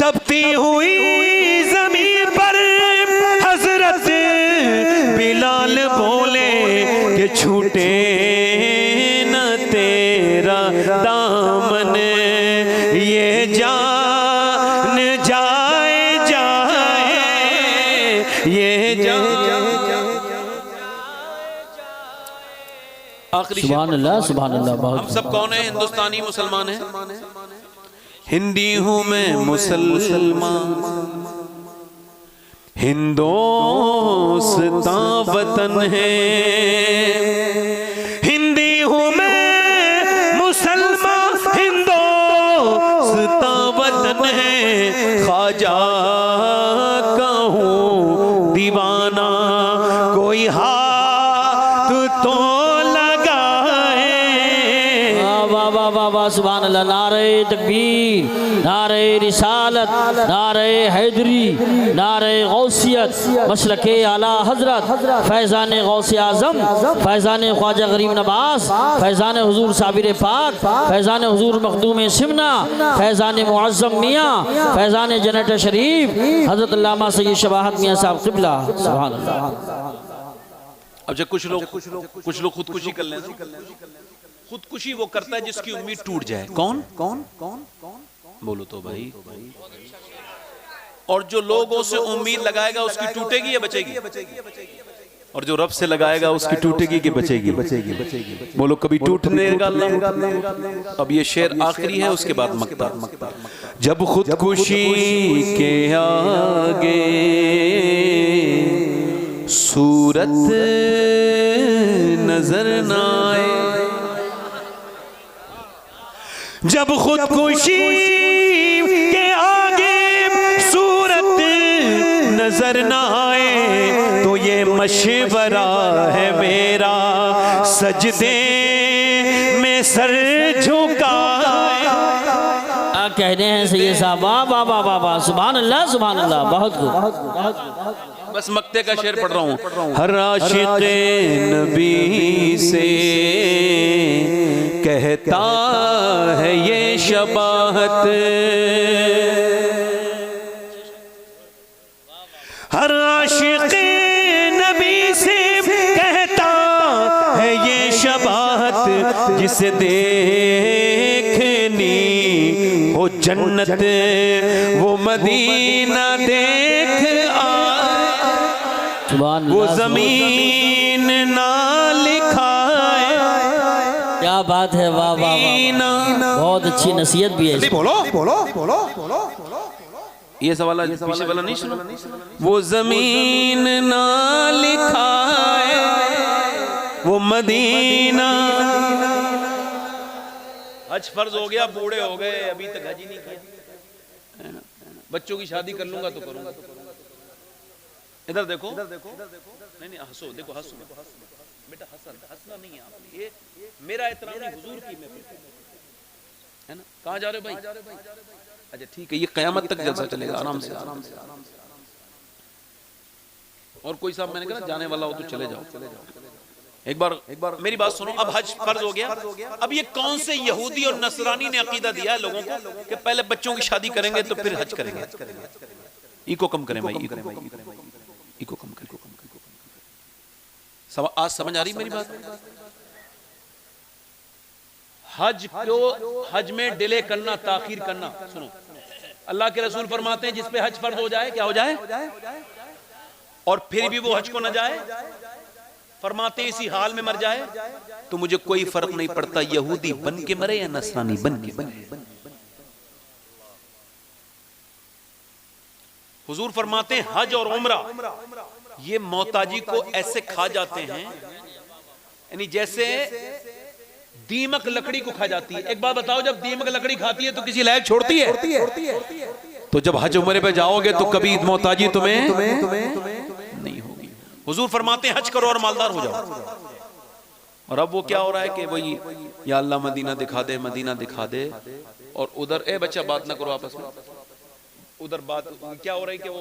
[SPEAKER 1] तपती हुई जमीन पर हजरत बिलाल बोले कि छूटे न तेरा दामन, ये जान जाए जाए, ये जान। आखिरी
[SPEAKER 2] सुभान अल्लाह सुभान अल्लाह। बहुत
[SPEAKER 1] हम सब कौन है? हिंदुस्तानी मुसलमान हैं। हिंदी हूं मैं मुसलमान, हिंदोस्तां वतन है। हिंदी हूं मैं मुसलमान, हिंदोस्तां वतन है। ख्वाजा का हूं दीवाना, कोई हाथ तो
[SPEAKER 2] सुभान अल्लाह। नारे तकबीर, नारे रिसालत, नारे हैदरी, नारे गौसियत, मसलके आला हजरत, फैजान गौसे आजम, फैजान ख्वाजा गरीब नवाज, फैजान हुजूर साबिर पाक, फैजान हुजूर मखदूम सिमना, फैजान मुअज्जम मियाँ, फैजान जन्नत शरीफ, हजरत अल्लामा सय्यद शबाहत मियाँ साहब क़िबला। सुभान अल्लाह।
[SPEAKER 1] अब जब कुछ लोग खुदकुशी कर लें। खुदकुशी वो करता है जिसकी उम्मीद टूट जाए। कौन कौन कौन कौन बोलो तो भाई। और जो लोगों से उम्मीद लगाएगा उसकी टूटेगी या बचेगी? और जो रब से लगाएगा उसकी टूटेगी कि बचेगी? बोलो कभी टूटने का अल्लाह। अब ये शेर आखिरी है, उसके बाद मक्ता। जब खुदकुशी के आगे सूरत नजर न आए, जब खुदकुशी के आगे सूरत नजर न आए, तो ये मशवरा है मेरा सजदे में सर झुकाए।
[SPEAKER 2] कहने हैं सैयद साहब, वाह वाह वाह वाह वाह, सुभान अल्लाह सुभान अल्लाह, बहुत खूब।
[SPEAKER 1] बस मक्ते का शेर पढ़ रहा हूँ। हर आशिक़े नबी से कहता है ये शबाहत, हर आशिक़े नबी से कहता है ये शबाहत, जिसे देखनी हो जन्नत वो मदीना देख आए, वो जमीन ना लिखाए।
[SPEAKER 2] क्या बात है, वाह वाह वाह, बहुत अच्छी नसीहत भी है।
[SPEAKER 1] बोलो बोलो बोलो बोलो, ये सवाल पीछे वाला नहीं सुनो। वो जमीन ना लिखाए, वो मदीना। हज फर्ज हो गया, बूढ़े हो गए, अभी तक हज ही नहीं किया। बच्चों की शादी कर लूंगा तो करूंगा। इधर देखो, नहीं नहीं हंसो, देखो हंसो बेटा, हंसना नहीं है आपने, ये मेरा एहतराम हुजूर की महफिल है ना। कहाँ जा रहे हो भाई? अच्छा ठीक है, ये कयामत तक जलसा चलेगा, आराम से आराम से आराम से। और कोई साहब मैंने कहा जाने वाला हो तो चले जाओ। एक बार मेरी बात सुनो। अब हज फर्ज हो गया, अब ये कौन से यहूदी और नसरानी ने अकीदा दिया है लोगों को कि पहले बच्चों की शादी करेंगे तो फिर हज करेंगे? इको कम करें भाई, इको कम करें। आज समझ आ रही मेरी बात? हज को, हज में डिले करना, ताखीर करना, सुनो, अल्लाह के रसूल फरमाते हैं जिस पे हज फर्ज हो जाए, क्या हो जाए, और फिर भी वो हज को न जाए, फरमाते इसी हाल में मर जाए, तो मुझे कोई फर्क नहीं पड़ता यहूदी बन के मरे या नसरानी बन के मरे। हुजूर फरमाते हैं हज और उम्रा ये मोहताजी को ऐसे खा जाते हैं, यानी जैसे दीमक लकड़ी को खा जाती है। एक बात बताओ, जब दीमक लकड़ी खाती है तो किसी लायक छोड़ती है? तो जब हज उम्रे पे जाओगे तो कभी मोहताजी तुम्हें नहीं होगी। हुजूर फरमाते हैं हज करो और मालदार हो जाओ। और अब वो क्या हो रहा है कि वही या अल्लाह मदीना दिखा दे, मदीना दिखा दे, और उधर ए बच्चा बात ना करो आपस में, उधर बात क्या हो रही है कि वो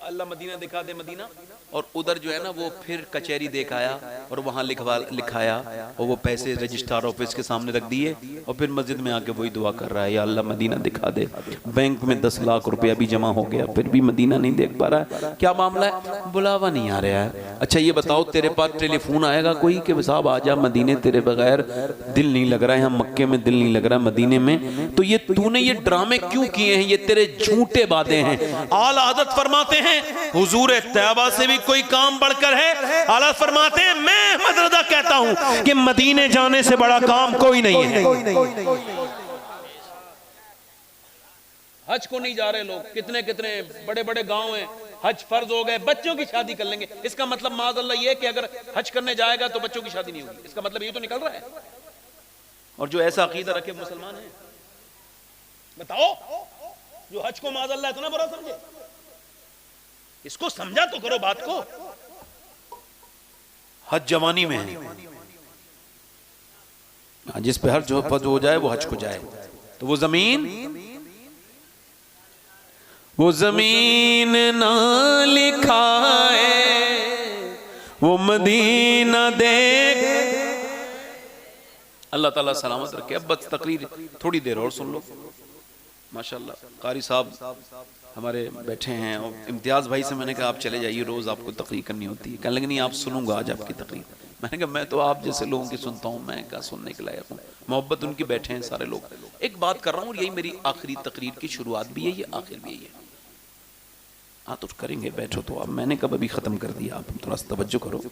[SPEAKER 1] अल्लाह मदीना दिखा दे मदीना, और उधर जो है ना वो फिर कचहरी देख आया और वहां लिखाया और वो पैसे रजिस्ट्रार ऑफिस के सामने रख दिए और फिर मस्जिद में आके वही दुआ कर रहा है या अल्लाह मदीना दिखा दे। बैंक में 10 लाख रुपया भी जमा हो गया फिर भी मदीना नहीं देख पा रहा है। क्या मामला है? बुलावा नहीं आ रहा है। अच्छा ये बताओ, तेरे पास टेलीफोन आएगा कोई कि साहब आजा मदीने, तेरे बगैर दिल नहीं लग रहा है, हम मक्के में दिल नहीं लग रहा है, मदीने में। तो ये तूने ये ड्रामे क्यों किए हैं? ये तेरे झूठे वादे हैं। आला हज़रत फरमाते हैं हुजूर तैयबा से भी कोई काम बढ़कर है। आला फरमाते हैं मैं अहमद रज़ा कहता हूं कि मदीने जाने से बड़ा काम कोई नहीं है। हज को नहीं जा रहे लोग, कितने कितने बड़े बड़े गांव हैं, हज फर्ज हो गए, बच्चों की शादी कर लेंगे। इसका मतलब माज़अल्लाह ये कि अगर हज करने जाएगा तो बच्चों की शादी नहीं होगी, इसका मतलब ये तो निकल रहा है। और जो ऐसा अकीदा रखे मुसलमान है, बताओ, जो हज को माज़अल्लाह इतना बुरा समझे, इसको समझा तो करो बात को। हज जवानी में है, जिस पे हज जो फर्ज हो जाए वो हज को जाए। तो वो जमीन ना लिखाए, वो मदीना देख। अल्लाह ताला सलामत रखे। अब बस तकरीर थोड़ी देर और सुन लो। माशाल्लाह कारी साहब हमारे बैठे हैं, और इम्तियाज भाई से मैंने कहा आप चले जाइए, रोज आपको तकरीर करनी होती है। कहने लगे नहीं आप सुनूंगा आज आपकी तकरीर। मैंने कहा मैं तो आप जैसे लोगों की सुनता हूँ, मैं क्या सुनने के लायक हूँ। मोहब्बत उनकी बैठे हैं सारे लोग। एक बात कर रहा हूँ, यही मेरी आखिरी तकरीर की शुरुआत भी है, ये आखिर भी है। हाँ तो करेंगे, बैठो। तो अब मैंने कब अभी ख़त्म कर दिया, आप थोड़ा सा तवज्जो करो।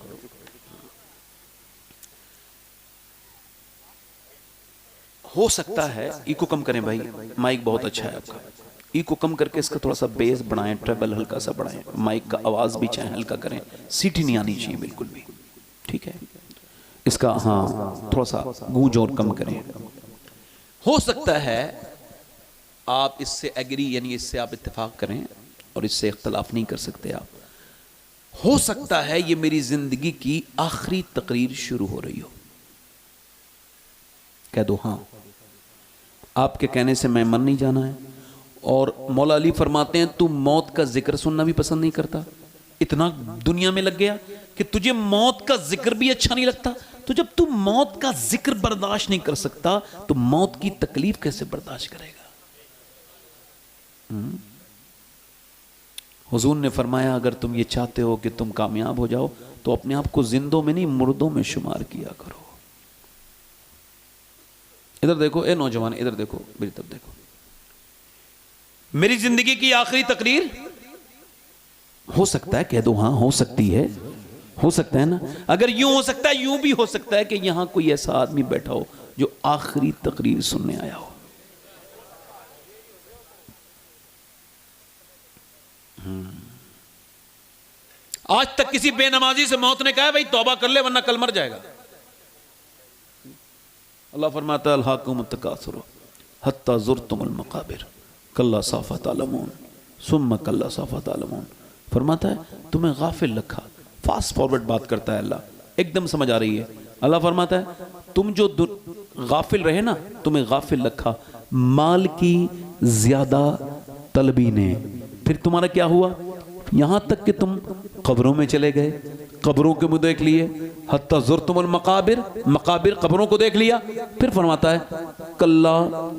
[SPEAKER 1] हो सकता है इको कम करें भाई, माइक बहुत अच्छा है आपका, इको कम करके इसका थोड़ा सा बेस बढ़ाएं, ट्रेबल हल्का सा बढ़ाएं, माइक का आवाज़ भी चाहे हल्का करें, सीटी नहीं आनी चाहिए बिल्कुल भी, ठीक है। इसका हाँ थोड़ा सा गूंज और कम करें। हो सकता है आप इससे एग्री, यानी इससे आप इत्तेफाक करें और इससे इख्तलाफ नहीं कर सकते आप। हो सकता है ये मेरी जिंदगी की आखिरी तकरीर शुरू हो रही हो, कह दो हाँ, आपके कहने से मैं मन नहीं जाना है। और मौला अली फरमाते हैं तू मौत का जिक्र सुनना भी पसंद नहीं करता, इतना दुनिया में लग गया कि तुझे मौत का जिक्र भी अच्छा नहीं लगता। तो जब तू मौत का जिक्र बर्दाश्त नहीं कर सकता तो मौत की तकलीफ कैसे बर्दाश्त करेगा? हुजूर ने फरमाया अगर तुम ये चाहते हो कि तुम कामयाब हो जाओ तो अपने आप को जिंदों में नहीं मुर्दों में शुमार किया करो। इधर देखो ए नौजवान, इधर देखो, मेरी तरफ देखो। मेरी जिंदगी की आखिरी तकरीर हो सकता है, कह दो हाँ, हो सकती है, हो सकता है ना। अगर यूं हो सकता है, यूं भी हो सकता है कि यहां कोई ऐसा आदमी बैठा हो जो आखिरी तकरीर सुनने आया हो। आज तक किसी बेनमाजी से मौत ने कहा भाई तौबा कर ले वरना कल मर जाएगा। अल्लाह फरमाता है अल्हाकुम तकासुर हत्ता ज़ुरतुमुल मकाबिर कल्ला सौफ तालमून सुम्मा कल्ला सौफ तालमून। फरमाता है तुम्हें गाफिल रखा, फास्ट फॉरवर्ड बात करता है अल्लाह, एकदम समझ आ रही है। अल्लाह फरमाता है तुम जो गाफिल रहे ना, तुम्हें गाफिल रखा माल की ज्यादा तलबी ने, फिर तुम्हारा क्या हुआ, यहां तक कि तुम कब्रों में चले गए, कब्रों के मुंह देख लिए, हत्ता ज़ुरतुमुल मकाबिर, मकाबिर कब्रों को देख लिया। फिर फरमाता है कल्ला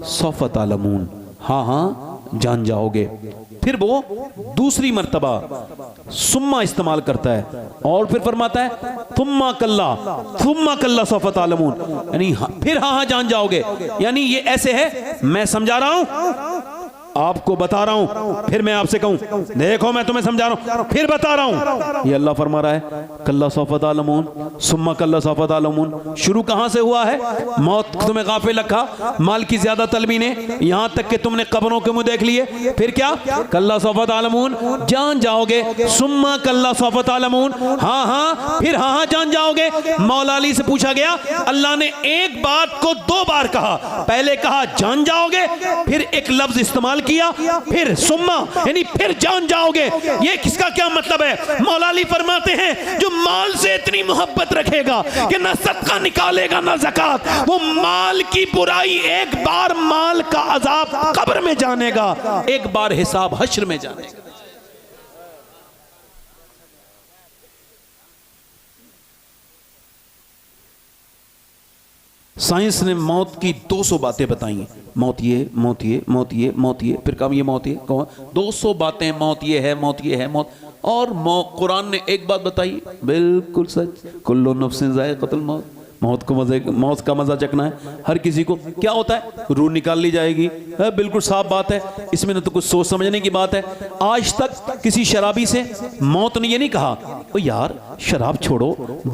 [SPEAKER 1] सौफ तालमून, हाँ हाँ जान जाओगे। फिर वो दूसरी मर्तबा सुम्मा इस्तेमाल करता है और फिर फरमाता है तुम्मा कल्ला सौफ तालमून, यानी फिर हाँ हाँ जान जाओगे। यानी ये ऐसे है, मैं समझा रहा हूं, आपको बता रहा हूं, फिर मैं आपसे कहूं देखो मैं तुम्हें समझा रहा हूं, फिर बता रहा हूं। ये अल्लाह फरमा रहा है कल्ला सौफ तालमून सुम्मा कल्ला सौफ तालमून। शुरू कहां से हुआ है? मौत तुम्हें गाफिल रखा, माल की ज्यादा तलबी ने, यहां तक कि तुमने कब्रों के मुंह देख लिए। फिर क्या? कल्ला सौफ तालमून, जान जाओगे। सुम्मा कल्ला सौफ तालमून, हाँ हाँ फिर हाँ हाँ जान जाओगे। मौला अली से पूछा गया, अल्लाह ने एक बात को दो बार कहा, पहले कहा जान जाओगे, फिर एक लफ्ज इस्तेमाल किया, फिर सुम्मा यानी फिर जान जाओगे। ये किसका क्या मतलब है? मौला अली फरमाते हैं जो माल से इतनी मोहब्बत रखेगा कि ना सदका निकालेगा ना ज़कात, वो माल की बुराई एक बार माल का अजाब कब्र में जानेगा, एक बार हिसाब हश्र में जानेगा। साइंस ने मौत की 200 बातें बताई हैं, मौत ये, मौत ये, मौत ये, मौत ये, फिर कब ये मौत ये, कौन 200 बातें, मौत ये है, मौत ये है, मौत। और कुरान ने एक बात बताई बिल्कुल सच, कुल्लु नफ्सिन ज़ाइक़तुल मौत, मौत को मौत का मजा चखना है हर किसी को। क्या होता है? रूह निकाल ली जाएगी, है बिल्कुल साफ बात है, इसमें न तो कुछ सोच समझने की बात है। आज तक किसी शराबी से मौत ने ये नहीं कहा ओ यार शराब छोड़ो,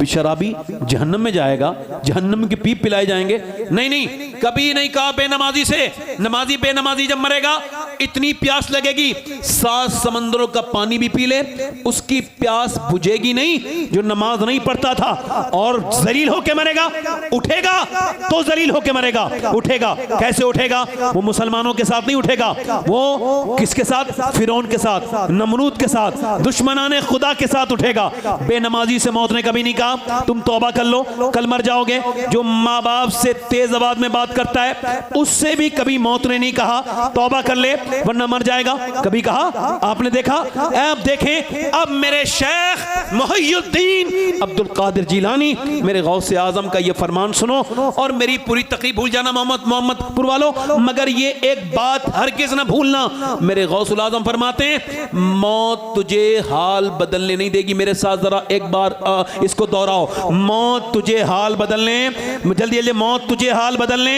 [SPEAKER 1] शराबी जहन्नम में जाएगा, जहन्नम की पीप पिलाए जाएंगे, नहीं नहीं, कभी नहीं कहा बेनमाजी से। नमाजी बेनमाजी जब मरेगा इतनी प्यास लगेगी 7 समंदरों का पानी भी पी ले उसकी प्यास बुझेगी नहीं जो नमाज नहीं पढ़ता था। और जलील होके मरेगा, उठेगा तो जलील होके मरेगा। उठेगा कैसे उठेगा? वो मुसलमानों के साथ नहीं उठेगा, वो किसके साथ? फिरौन के साथ, नमरूद के साथ, दुश्मनाने खुदा के साथ उठेगा। बेनमाजी से मौत ने कभी नहीं कहा तुम तौबा कर लो कल मर जाओगे। जो माँ बाप से तेज आवाज में बात करता है उससे भी कभी मौत ने नहीं कहा तौबा कर ले वरना मर जाएगा, कभी कहा? आपने देखा? अब देखें, अब मेरे शेख मुहियुद्दीन अब्दुल कादिर जिलानी, मेरे गौसे आजम का ये फरमान सुनो और मेरी पूरी तकरीब भूल जाना मोहम्मदपुर वालों, मगर ये एक बात हरगिज़ ना भूलना। मेरे गौसुल आजम फरमाते हैं मौत तुझे हाल बदलने नहीं देगी। मेरे साथ जरा एक बार इसको दोहराओ, मौत तुझे हाल बदलने, जल्दी जल्दी, मौत तुझे हाल बदलने,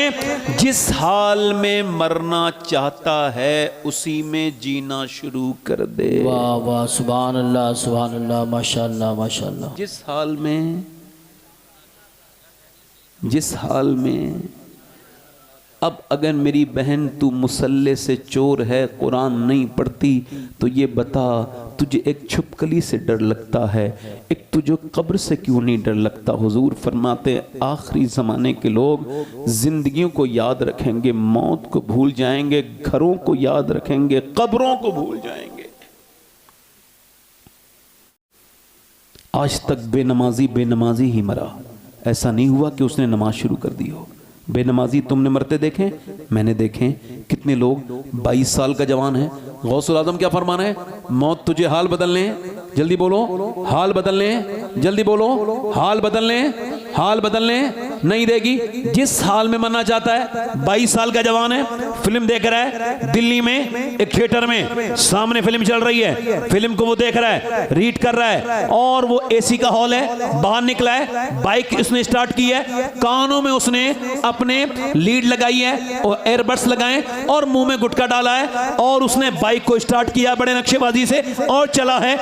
[SPEAKER 1] जिस हाल में मरना चाहता है है उसी में जीना शुरू कर दे।
[SPEAKER 2] वाह वाह, सुभान अल्लाह, माशाअल्लाह माशाअल्लाह।
[SPEAKER 1] जिस हाल में अब अगर मेरी बहन तू मुसल्ले से चोर है, कुरान नहीं पढ़ती, तो ये बता तुझे एक छुपकली से डर लगता है, एक तुझे कब्र से क्यों नहीं डर लगता? हुजूर फरमाते आखिरी ज़माने के लोग जिंदगियों को याद रखेंगे, मौत को भूल जाएंगे, घरों को याद रखेंगे, कब्रों को भूल जाएंगे। आज तक बेनमाजी ही मरा, ऐसा नहीं हुआ कि उसने नमाज शुरू कर दी हो। बेनमाजी तुमने मरते देखे? मैंने देखे। कितने लोग 22 साल का जवान है, गौसुल आजम क्या फरमाना है? मौत तुझे हाल बदलने, जल्दी बोलो, हाल बदलने, जल्दी बोलो, हाल बदलने, हाल बदलने नहीं देगी। जिस हाल में मरना चाहता है, 22 साल का जवान है, फिल्म देख रहा है दिल्ली में एक थिएटर में, सामने फिल्म चल रही है, फिल्म को वो देख रहा है, रीड कर रहा है, और वो एसी का हॉल है, बाहर निकला है, बाइक उसने स्टार्ट की है, कानों में उसने अपने लीड लगाई है और एयरबड्स लगाए और मुंह में गुटखा डाला है, और उसने बाइक को स्टार्ट किया बड़े नक्शेबाजी से और चला है।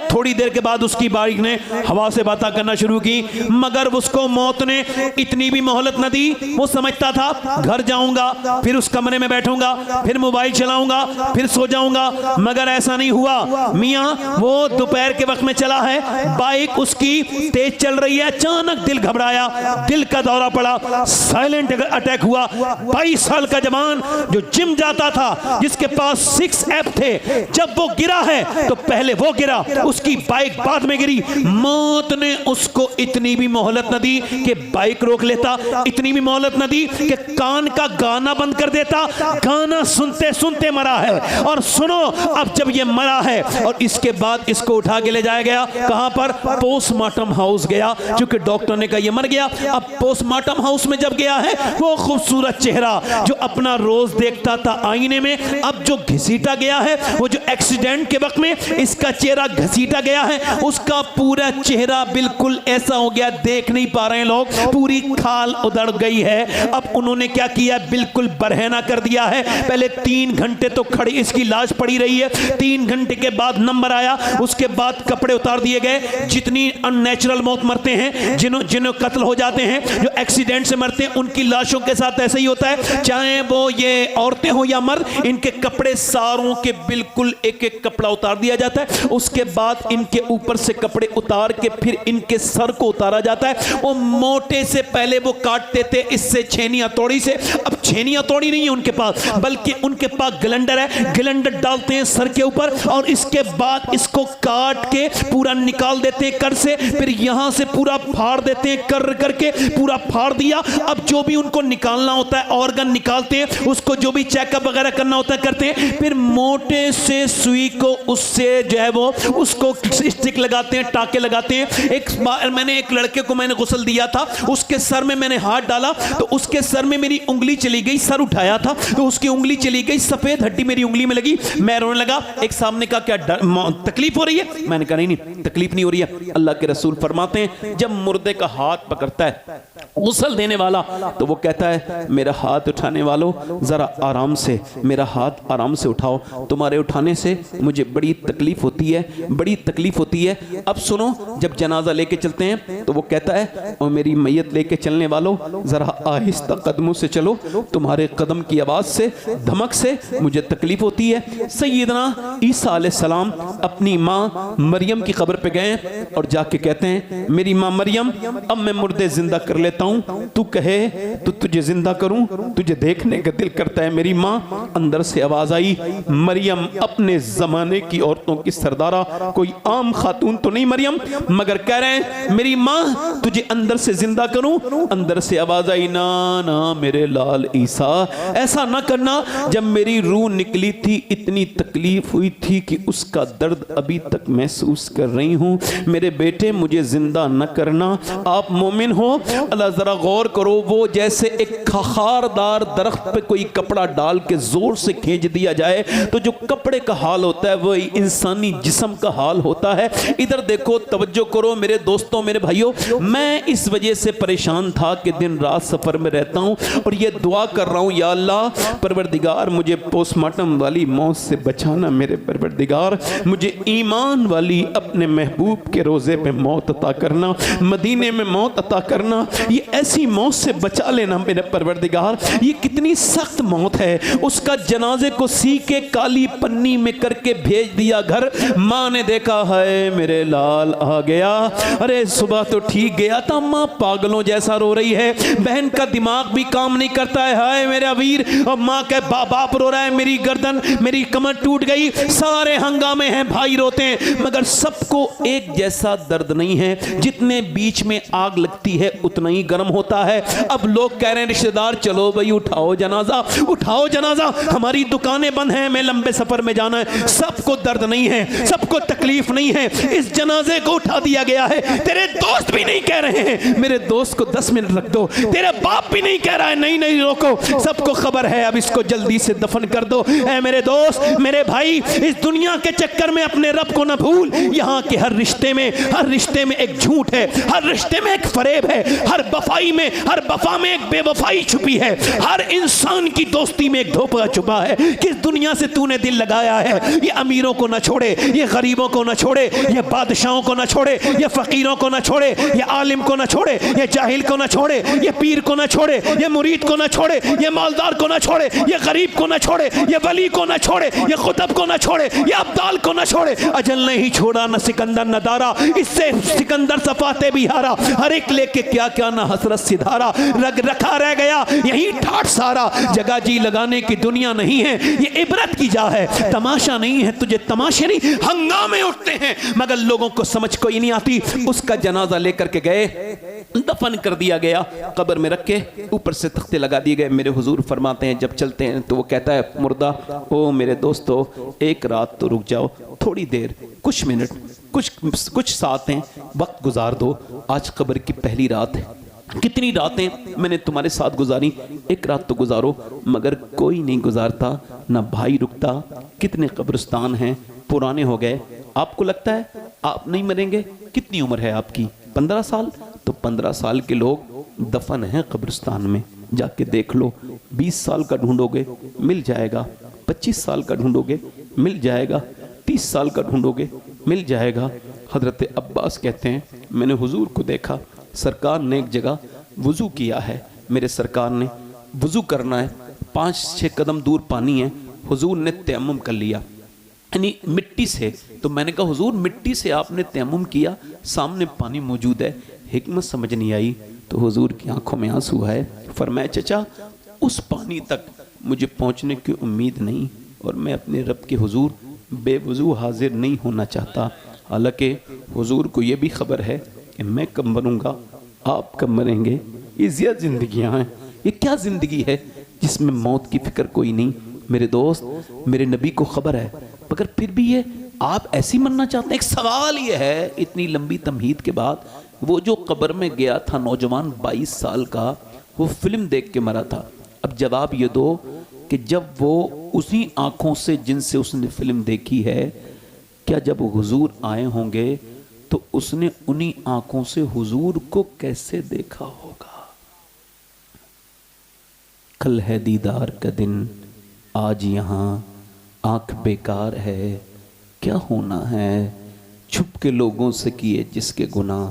[SPEAKER 1] थोड़ी देर के बाद उसकी बाइक ने हवा से बातें करना शुरू की, मगर उसको मौत ने इतनी भी मोहलत न दी। वो समझता था घर जाऊंगा, फिर उस कमरे में बैठूंगा, फिर मोबाइल चलाऊंगा, फिर सो जाऊंगा, मगर ऐसा नहीं हुआ। मियां वो दोपहर के वक्त में चला है, बाइक उसकी तेज चल रही है, अचानक दिल घबराया, दिल का दौरा पड़ा, साइलेंट अटैक हुआ। 22 साल का जवान जो जिम जाता था, जिसके पास 6 एप थे, जब वो गिरा है तो पहले वो गिरा, उसकी बाइक बाद में गिरी। मौत ने उसको इतनी भी मोहलत न दी कि बाइक रोक लेता, इतनी भी मोहलत न दी कि कान का गाना बंद कर देता। गाना सुनते सुनते मरा है। और सुनो, अब जब ये मरा है और इसके बाद इसको उठा के ले जाया गया, कहां पर? पोस्टमार्टम हाउस गया, क्योंकि डॉक्टर ने कहा ये मर गया। अब पोस्टमार्टम हाउस में जब गया है, वो खूबसूरत चेहरा जो अपना रोज देखता था आईने में, अब जो घसीटा गया है, वो जो एक्सीडेंट के वक्त में इसका चेहरा घसीटा गया है, उसका पूरा चेहरा बिल्कुल ऐसा हो गया, देख नहीं पा रहे हैं लोग, पूरी खाल उधड़ गई है। अब उन्होंने क्या किया? बिल्कुल बरहना कर दिया है। पहले 3 घंटे तो खड़ी इसकी लाश पड़ी रही है, 3 घंटे के बाद नंबर आया, उसके बाद कपड़े उतार दिए गए। जितनी अननेचुरल मौत मरते हैं, जिन्हों कत्ल हो जाते हैं, जो एक्सीडेंट से मरते हैं, उनकी लाशों के साथ ऐसे ही होता है, चाहे वो ये औरतें हो या मर्द, इनके कपड़े सारों के बिल्कुल एक एक कपड़ा उतार दिया जाता है। उसके बाद इनके ऊपर से कपड़े उतार के फिर इनके सर को उतारा जाता है। वो मोटे से पहले वो काटते थे इससे छेनी हथौड़ी से, अब छेनी हथौड़ी नहीं है उनके पास, बल्कि उनके पास ग्लैंडर है, ग्लैंडर डालते हैं सर के ऊपर और इसके बाद इसको काट के पूरा निकाल देते हैं कर से, फिर यहां से पूरा फाड़ देते हैं, कर करके पूरा फाड़ दिया। अब जो भी उनको निकालना होता है, ऑर्गन निकालते हैं, उसको जो भी चेकअप वगैरह करना होता है करते हैं, फिर मोटे से सुई को उससे जो है वो उसको स्टिक लगाते हैं, टाके लगाते हैं। एक बार मैंने एक लड़के को मैंने गुस्ल दिया था, उसके सर में मैंने हाथ डाला तो उसके सर में मेरी उंगली चली गई, सर उठाया था तो उसकी उंगली चली गई, सफेद हड्डी मेरी उंगली में लगी, मैं रोने लगा। एक सामने का क्या तकलीफ हो रही है? मैंने कहा नहीं तकलीफ नहीं हो रही है। अल्लाह के रसूल फरमाते हैं जब मुर्दे का हाथ पकड़ता है गुस्ल देने वाला, तो वो कहता है मेरा हाथ उठाने वालों जरा आराम से, मेरा हाथ आराम से उठाओ, तुम्हारे उठाने से मुझे बड़ी तकलीफ होती है, बड़ी तकलीफ होती है। अब सुनो, जब जनाजा लेके चलते हैं तो वो कहता है और मेरी मैयत लेके चलने वालों जरा आहिस्ता कदमों से चलो, तुम्हारे कदम की आवाज से, धमक से मुझे तकलीफ होती है। सैयदना ईसा अलैहिस्सलाम अपनी माँ मरियम की कब्र पे गए और जाके कहते हैं मेरी माँ मरियम, अब मैं मुर्दे जिंदा कर लेता हूँ, तू कहे तो तुझे जिंदा करूं, तुझे देखने का दिल करता है। मेरी माँ, अंदर से आवाज आई, मरियम अपने जमाने की औरतों की सरदारा, कोई आम खातून तो नहीं मरियम, मगर कह रहे हैं मेरी माँ तुझे अंदर से जिंदा करूं। अंदर से आवाज आई, ना ना मेरे लाल ईसा, ऐसा ना करना, जब मेरी रूह निकली थी इतनी तकलीफ हुई थी कि उसका दर्द अभी तक महसूस कर रही हूँ। मेरे बेटे मुझे जिंदा न करना, आप मोमिन हो। अल्लाह जरा गौर करो, वो जैसे एक खारदार दरख्त पे कोई कपड़ा डाल के जोर से खींच दिया जाए तो जो कपड़े का हाल होता है वही इंसानी जिस्म का हाल होता है। इधर देखो, तवज्जो करो मेरे दोस्तों, मेरे भाइयों, मैं इस वजह से परेशान था कि दिन रात सफर में रहता हूं और ये दुआ
[SPEAKER 4] कर रहा हूँ, या अल्लाह परवरदिगार मुझे पोस्टमार्टम वाली मौत से बचाना, मेरे परवरदिगार मुझे ईमान वाली अपने महबूब के रोज़े पे मौत अता करना, मदीने में मौत अता करना, ये ऐसी मौत से बचा लेना मेरे परवरदिगार। ये कितनी सख्त मौत है। उसका जनाजे को सी के काली पन्नी में करके भेज दिया घर। माँ ने देखा है मेरे लाल आ गया, अरे सुबह तो ठीक गया था, माँ पागलों जैसा रो रही है। बहन का दिमाग भी काम नहीं करता है, हाय मेरा वीर। और माँ के बाप रो रहा है, मेरी गर्दन मेरी कमर टूट गई। सारे हंगामे हैं, भाई रोते हैं, मगर सबको एक जैसा दर्द नहीं है। जितने बीच में आग लगती है उतना ही गर्म होता है। अब लोग कह रहे हैं रिश्तेदार चलो भाई उठाओ जनाजा, उठाओ जनाजा, हमारी दुकानें बंद हैं, मैं लंबे सफर में जाना है। सबको दर्द नहीं है, सबको तकलीफ नहीं है, इस जनाजे को उठा दिया गया है। तेरे दोस्त भी नहीं कह रहे हैं मेरे दोस्त को 10 मिनट रख दो, तेरा बाप भी नहीं कह रहा है नहीं नहीं रोको, सबको खबर है अब इसको जल्दी से दफन कर दो। ऐ मेरे दोस्त, मेरे भाई, इस दुनिया के चक्कर में अपने रब को ना भूल। यहाँ के हर रिश्ते में एक झूठ है, हर रिश्ते में एक फरेब है, हर वफाई में, हर वफा में एक बेवफाई छुपी है, हर इंसान की दोस्ती में एक धोखा छुपा है। किस दुनिया से तूने दिल लगाया है? ये अमीरों को ना छोड़े, ये गरीबों को ना छोड़े, ये बादशाहों को ना छोड़े, ये फकीरों को ना छोड़े, ये आलिम को ना छोड़े, ये जाहिल को ना छोड़े, ये पीर को ना छोड़े, ये मुरीद को ना छोड़े, ये मालदार को ना छोड़े, ये गरीब को ना छोड़े, ये वली को ना छोड़े, ये खुतब को ना छोड़े, ये अब्दाल को ना छोड़े। अजल ने ही छोड़ा न सिकंदर न दारा, इससे सिकंदर सफाते भी हारा। हर एक लेके क्या क्या ना हसरत सिधारा, रग रखा रह गया यही ठाठ सारा। जगह जी लगाने की दुनिया नहीं है, ये इबरत की जा है, तमाशा नहीं है। तुझे तमाशे नहीं, हंगामे उठते हैं, मगर लोगों को समझ कोई नहीं आती। उसका जनाजा लेकर के गए, दफन कर दिया गया, कब्र में रख के ऊपर से तख्ते लगा दिए गए। मेरे हुजूर फरमाते हैं जब चलते हैं तो वो कहता है मुर्दा, ओ मेरे दोस्तों एक रात तो रुक जाओ, थोड़ी देर, कुछ मिनट, कुछ सातें वक्त गुजार दो। आज कब्र की पहली रात है, कितनी रातें मैंने तुम्हारे साथ गुजारी, एक रात तो गुजारो। मगर कोई नहीं गुजारता, ना भाई रुकता। कितने कब्रिस्तान हैं पुराने हो गए। आपको लगता है आप नहीं मरेंगे? कितनी उम्र है आपकी? 15 साल? तो 15 साल के लोग दफन हैं कब्रिस्तान में, जाके देख लो। 20 साल का ढूंढोगे मिल जाएगा, 25 साल का ढूंढोगे मिल जाएगा, 30 साल का ढूंढोगे मिल जाएगा। हजरत अब्बास कहते हैं मैंने हुजूर को देखा, सरकार ने एक जगह वुज़ू किया है, मेरे सरकार ने वुज़ू करना है, 5-6 कदम दूर पानी है, हुजूर ने तयम्मुम कर लिया, यानी मिट्टी से। तो मैंने कहा हुजूर मिट्टी से आपने तयम्मुम किया, सामने पानी मौजूद है, हिकमत समझ नहीं आई। तो हुजूर की आंखों में आंसू है। फरमाया चचा उस पानी तक मुझे पहुंचने की उम्मीद नहीं, और मैं अपने रब के हुजूर बेवुज़ू हाजिर नहीं होना चाहता। हालांकि हुजूर को ये भी खबर है कि मैं कब मरूंगा, आप कब मरेंगे। ये ज़िंदगियाँ हैं, ये क्या ज़िंदगी है जिसमें मौत की फिक्र कोई नहीं। मेरे दोस्त, मेरे नबी को खबर है, मगर फिर भी ये आप ऐसी मरना चाहते हैं। एक सवाल ये है इतनी लंबी तमहीद के बाद, वो जो कब्र में गया था नौजवान 22 साल का, वो फिल्म देख के मरा था। अब जवाब ये दो कि जब वो उसी आंखों से जिनसे उसने फिल्म देखी है, क्या जब हुजूर आए होंगे तो उसने उन्हीं आंखों से हुजूर को कैसे देखा होगा। कल है दीदार का दिन, आज यहाँ आंख बेकार है, क्या होना है। छुप के लोगों से किए जिसके गुनाह,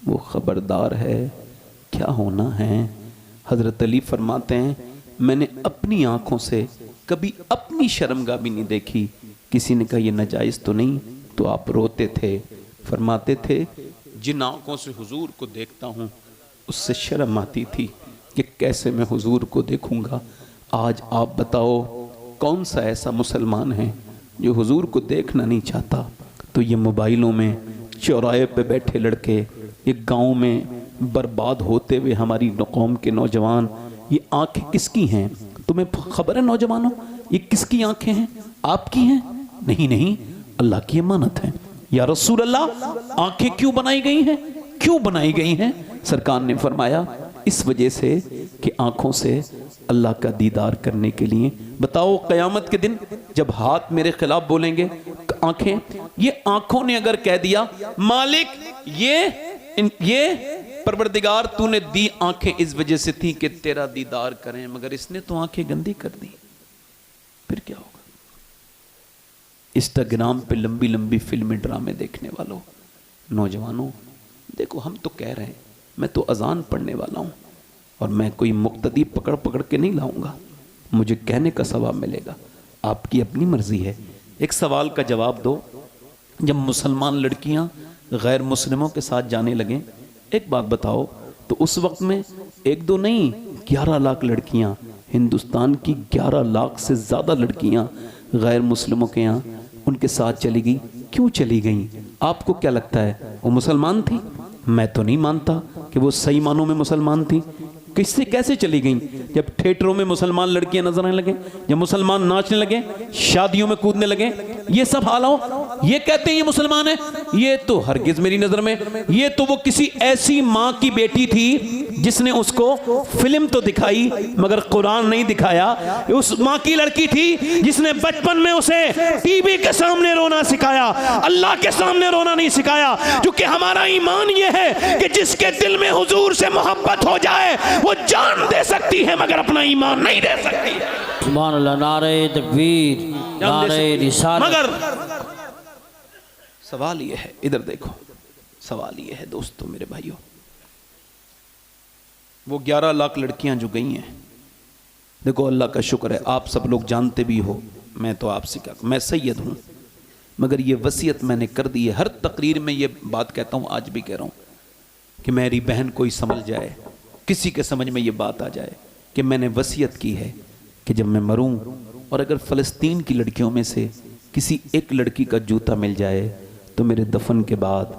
[SPEAKER 4] वो खबरदार है, क्या होना है। हजरत अली फरमाते हैं मैंने अपनी आंखों से कभी अपनी शर्मगाह भी नहीं देखी। किसी ने कहा ये नाजायज़ तो नहीं, तो आप रोते थे। फरमाते थे जिन आंखों से हुजूर को देखता हूँ उससे शर्म आती थी कि कैसे मैं हुजूर को देखूँगा। आज आप बताओ कौन सा ऐसा मुसलमान है जो हुजूर को देखना नहीं चाहता। तो ये मोबाइलों में चौराहे पे बैठे लड़के, ये गांव में बर्बाद होते हुए हमारी कौम के नौजवान, ये आंखें किसकी हैं? तुम्हें खबर है नौजवानों ये किसकी आंखें हैं? आपकी हैं? नहीं नहीं, अल्लाह की अमानत है। या रसूल अल्लाह आंखें क्यों बनाई गई हैं? क्यों बनाई गई हैं? सरकार ने फरमाया इस वजह से कि आंखों से अल्लाह का दीदार करने के लिए। बताओ क़यामत के दिन जब हाथ मेरे खिलाफ बोलेंगे, आंखें, ये आंखों ने अगर कह दिया मालिक ये
[SPEAKER 1] परवरदिगार तूने दी आंखें इस वजह से थी कि तेरा दीदार करें, मगर इसने तो आंखें गंदी कर दी, फिर क्या होगा? इंस्टाग्राम पे लंबी लंबी फिल्में ड्रामे देखने वालों, नौजवानों, देखो हम तो कह रहे हैं, मैं तो अजान पढ़ने वाला हूं और मैं कोई मुक्तदी पकड़ पकड़ के नहीं लाऊंगा, मुझे कहने का सवाब मिलेगा, आपकी अपनी मर्जी है। एक सवाल का जवाब दो, जब मुसलमान लड़कियां गैर मुस्लिमों के साथ जाने लगें, एक बात बताओ, तो उस वक्त में एक दो नहीं 11 लाख लड़कियां, हिंदुस्तान की 11 लाख से ज़्यादा लड़कियां गैर मुस्लिमों के यहाँ उनके साथ चली गई। क्यों चली गई? आपको क्या लगता है वो मुसलमान थी? मैं तो नहीं मानता कि वो सही मानों में मुसलमान थी। किससे कैसे चली गई? जब थिएटरों में मुसलमान लड़कियां नजर आने लगे, जब मुसलमान नाचने लगे, शादियों में कूदने लगे, ये सब हाल हो, ये कहते हैं ये मुसलमान है। ये तो हरगिज मेरी नजर में, ये तो वो किसी ऐसी माँ की बेटी थी जिसने उसको फिल्म तो दिखाई मगर कुरान नहीं दिखाया। उस माँ की लड़की थी जिसने बचपन में उसे टीवी के सामने रोना सिखाया, अल्लाह के सामने रोना नहीं सिखाया। क्योंकि हमारा ईमान ये है कि जिसके दिल में हुजूर से मोहब्बत हो जाए वो जान दे सकती है मगर अपना ईमान नहीं दे सकती है।
[SPEAKER 2] सुभान अल्लाह, नारे तकबीर, नारे रिसालत।
[SPEAKER 1] मगर सवाल ये है, इधर देखो, सवाल ये है दोस्तों, मेरे भाइयों, वो 11 लाख लड़कियां जो गई हैं, देखो अल्लाह का शुक्र है आप सब लोग जानते भी हो, मैं तो आपसे क्या, मैं सैयद हूं, मगर ये वसीयत मैंने कर दी है, हर तकरीर में ये बात कहता हूं, आज भी कह रहा हूं कि मेरी बहन कोई समझ जाए, किसी के समझ में ये बात आ जाए कि मैंने वसीयत की है कि जब मैं मरूं और अगर फ़लस्तीन की लड़कियों में से किसी एक लड़की का जूता मिल जाए तो मेरे दफन के बाद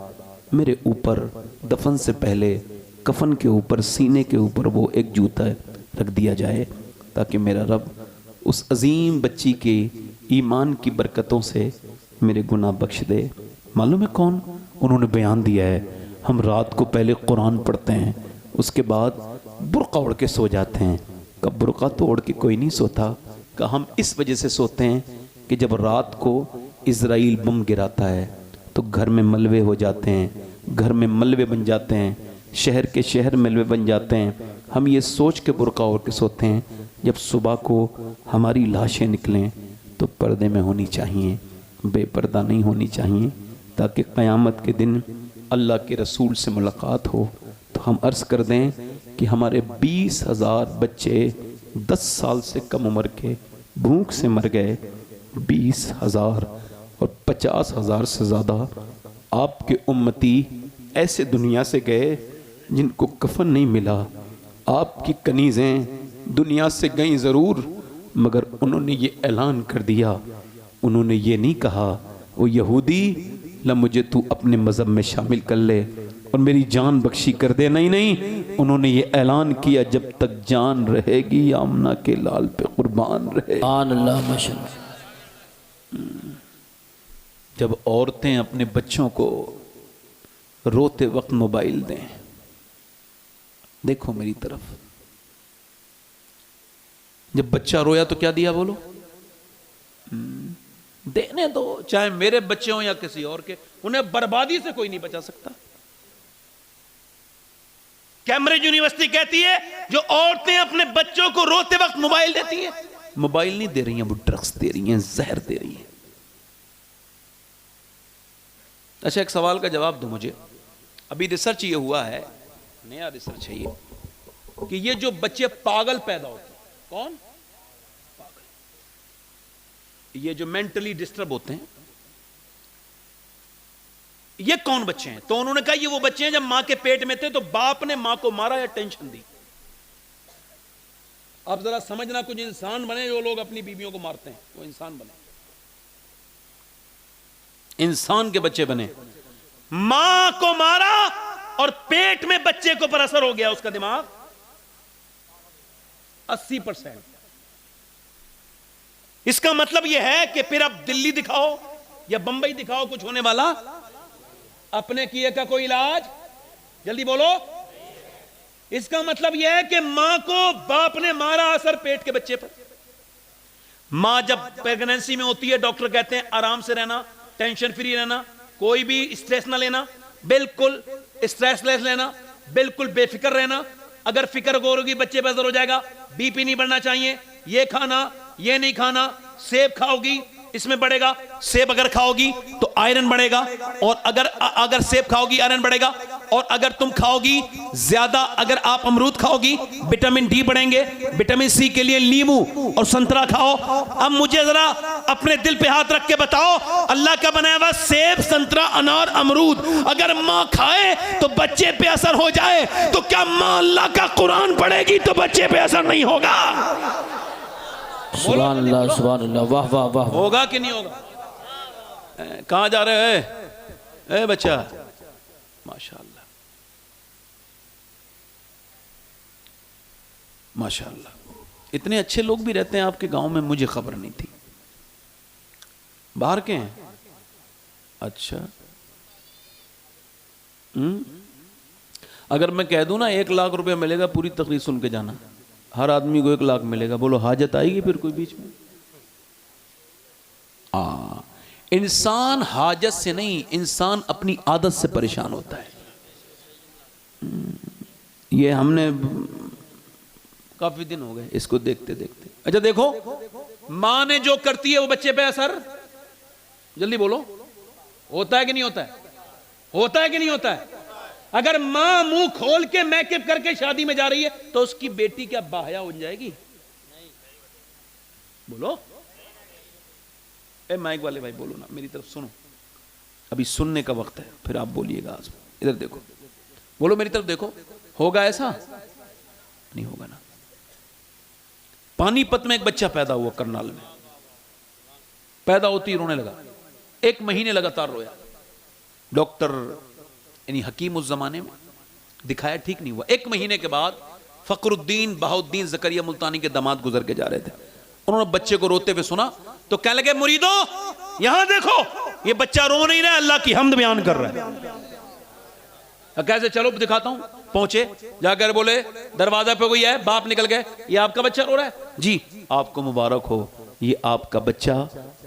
[SPEAKER 1] मेरे ऊपर, दफन से पहले कफन के ऊपर, सीने के ऊपर वो एक जूता रख दिया जाए, ताकि मेरा रब उस अजीम बच्ची के ईमान की बरकतों से मेरे गुनाह बख्श दे। मालूम है कौन? उन्होंने बयान दिया है, हम रात को पहले कुरान पढ़ते हैं, उसके बाद बुर्का ओढ़ के सो जाते हैं। कब बुर्का तो ओढ़ के कोई नहीं सोता, का हम इस वजह से सोते हैं कि जब रात को इजराइल बम गिराता है तो घर में मलबे हो जाते हैं, घर में मलबे बन जाते हैं, शहर के शहर मलबे बन जाते हैं। हम ये सोच के बुर्का ओढ़ के सोते हैं जब सुबह को हमारी लाशें निकलें तो पर्दे में होनी चाहिए, बेपर्दा नहीं होनी चाहिए, ताकि क़यामत के दिन अल्लाह के रसूल से मुलाकात हो। तो हम अर्ज़ कर दें कि हमारे 20,000 बच्चे 10 साल से कम उम्र के भूख से मर गए, 20,000, और 50,000 से ज़्यादा आपके उम्मती ऐसे दुनिया से गए जिनको कफन नहीं मिला। आपकी कनीज़ें दुनिया से गई ज़रूर, मगर उन्होंने ये ऐलान कर दिया, उन्होंने ये नहीं कहा वो यहूदी ला मुझे तू अपने मज़हब में शामिल कर ले और मेरी जान बख्शी कर दे, नहीं नहीं, उन्होंने ये ऐलान किया जब तक जान रहेगी आमना के लाल पे कुर्बान रहे। जब औरतें अपने बच्चों को रोते वक्त मोबाइल दें, देखो मेरी तरफ, जब बच्चा रोया तो क्या दिया बोलो? देने दो, चाहे मेरे बच्चे हों या किसी और के, उन्हें बर्बादी से कोई नहीं बचा सकता। कैम्ब्रिज यूनिवर्सिटी कहती है जो औरतें अपने बच्चों को रोते वक्त मोबाइल देती हैं, मोबाइल नहीं दे रही हैं, वो ड्रग्स दे रही हैं, जहर दे रही हैं। अच्छा, एक सवाल का जवाब दो मुझे, अभी रिसर्च ये हुआ है, नया रिसर्च है ये, कि ये जो बच्चे पागल पैदा होते हैं, कौन पागल, ये जो मेंटली डिस्टर्ब होते हैं, ये कौन बच्चे हैं? तो उन्होंने कहा ये वो बच्चे हैं जब मां के पेट में थे तो बाप ने मां को मारा या टेंशन दी। अब जरा समझना, कुछ इंसान बने जो लोग अपनी बीवियों को मारते हैं, वो इंसान बने, इंसान के बच्चे बने। मां को मारा और पेट में बच्चे को पर असर हो गया, उसका दिमाग 80%। इसका मतलब यह है कि फिर अब दिल्ली दिखाओ या बंबई दिखाओ, कुछ होने वाला, अपने किए का कोई इलाज, जल्दी बोलो। इसका मतलब यह है कि मां को बाप ने मारा, असर पेट के बच्चे पर। मां जब प्रेगनेंसी में होती है, डॉक्टर कहते हैं आराम से रहना, टेंशन फ्री रहना, कोई भी स्ट्रेस ना लेना, बिल्कुल स्ट्रेसलेस लेना,
[SPEAKER 5] बिल्कुल बेफिक्र रहना। अगर फिक्र करोगी बच्चे पे असर हो जाएगा। बीपी नहीं बढ़ना चाहिए, ये खाना, ये नहीं खाना। सेब खाओगी इसमें बढ़ेगा, सेब अगर खाओगी तो आयरन बढ़ेगा, और अगर सेब खाओगी आयरन बढ़ेगा, और अगर तुम खाओगी ज्यादा, अगर आप अमरूद खाओगी विटामिन डी बढ़ेंगे, विटामिन सी के लिए नींबू और संतरा खाओ। अब मुझे जरा अपने दिल पे हाथ रख के बताओ, अल्लाह का बनाया हुआ सेब, संतरा, अनार, अमरूद अगर मां खाए तो बच्चे पे असर हो जाए, तो क्या मां अल्लाह का कुरान पढ़ेगी तो बच्चे पे असर नहीं होगा?
[SPEAKER 2] सुभान अल्लाह, सुभान अल्लाह, वाह वाह वाह।
[SPEAKER 5] होगा कि नहीं होगा? कहां जा रहे हैं बच्चा? माशाअल्लाह, माशाअल्लाह। इतने अच्छे लोग भी रहते हैं आपके गांव में, मुझे खबर नहीं थी। बाहर के हैं? अच्छा। अगर मैं कह दूं ना 1 लाख रुपया मिलेगा, पूरी तकरीर सुन के जाना। हर आदमी को 1 लाख मिलेगा, बोलो हाजत आएगी फिर कोई बीच में? इंसान हाजत से नहीं, इंसान अपनी आदत से परेशान होता है। ये हमने काफी दिन हो गए इसको देखते देखते। अच्छा देखो, मां ने जो करती है वो बच्चे पे असर, जल्दी बोलो, होता है कि नहीं होता है? होता है कि नहीं होता है? अगर मां मुंह खोल के मेकअप करके शादी में जा रही है तो उसकी बेटी क्या बाहया हो जाएगी? बोलो, ए माइक वाले भाई बोलो ना, मेरी तरफ सुनो, अभी सुनने का वक्त है, फिर आप बोलिएगा। इधर देखो, बोलो मेरी तरफ देखो, होगा ऐसा? नहीं होगा ना। पानीपत में एक बच्चा पैदा हुआ, करनाल में पैदा होती रोने लगा, 1 महीने लगातार रोया। डॉक्टर यानी हकीम उस जमाने में दिखाया, ठीक नहीं हुआ। 1 महीने के बाद फखरुद्दीन बहाउद्दीन जकरिया मुल्तानी के दामाद गुजर के जा रहे थे, उन्होंने बच्चे को रोते हुए सुना तो कहने लगे, मुरीदो यहां देखो, ये बच्चा रो नहीं रहा, अल्लाह की हम्द बयान कर रहा है। कैसे? चलो दिखाता हूं। पहुंचे, जाकर बोले दरवाजा पे कोई है, बाप निकल गए, ये आपका बच्चा रो रहा है? जी, आपको मुबारक हो, ये आपका बच्चा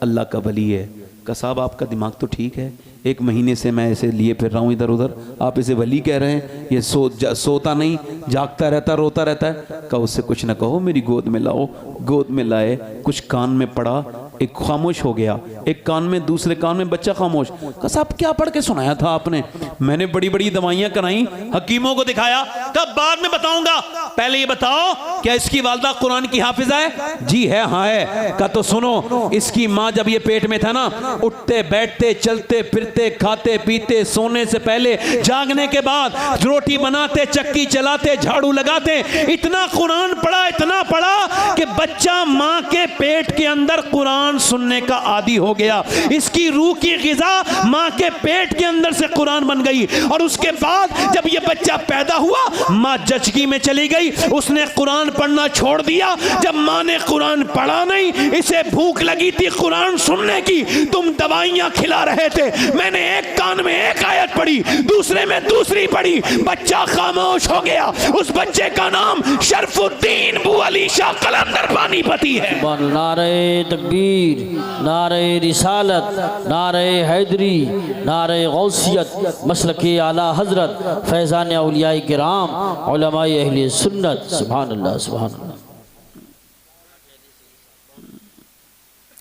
[SPEAKER 5] अल्लाह का वली है। का साहब आपका दिमाग तो ठीक है, 1 महीने से मैं ऐसे लिए फिर रहा हूँ इधर उधर, आप इसे वली कह रहे हैं? ये सोता नहीं, जागता रहता, रोता रहता है। का उससे कुछ ना कहो, मेरी गोद में लाओ। गोद में लाए, कुछ कान में पड़ा, एक खामोश हो गया, एक कान में, दूसरे कान में बच्चा खामोश। का साहब क्या पढ़ के सुनाया था आपने? मैंने बड़ी बड़ी दवाइयां कराई, हकीमों को दिखाया। कब? बाद में बताऊंगा, पहले ये बताओ क्या इसकी वालदा कुरान की हाफिजा है? जी है, हाँ है। का तो सुनो, इसकी माँ जब ये पेट में था ना, उठते बैठते चलते फिरते खाते पीते, सोने से पहले, जागने के बाद, रोटी बनाते, चक्की चलाते, झाड़ू लगाते, इतना कुरान पढ़ा, इतना पढ़ा कि बच्चा माँ के पेट के अंदर कुरान सुनने का आदी हो गया। इसकी रूह की गिज़ा माँ के पेट के अंदर से कुरान बन गई। और उसके बाद जब ये बच्चा पैदा हुआ, माँ जचगी में चली गई, उसने कुरान पढ़ना छोड़ दिया। जब माँ ने कुरान पढ़ा नहीं, इसे भूख लगी थी कुरान सुनने की, तुम दवाइयां खिला रहे थे, मैंने एक कान में एक आयत पढ़ी, दूसरे में दूसरी पढ़ी, बच्चा खामोश हो गया। उस बच्चे का नाम शरफुद्दीन बू अली शाह कलंदर पानीपती है।
[SPEAKER 2] नारे तकबीर, नारे रिसालत, नारे हैदरी, नारे गौसियत, मसलके आला हजरत, फैज़ान औलियाए किराम, उलमाए अहले सुन्नत। सुभान अल्लाह, सुभान अल्लाह।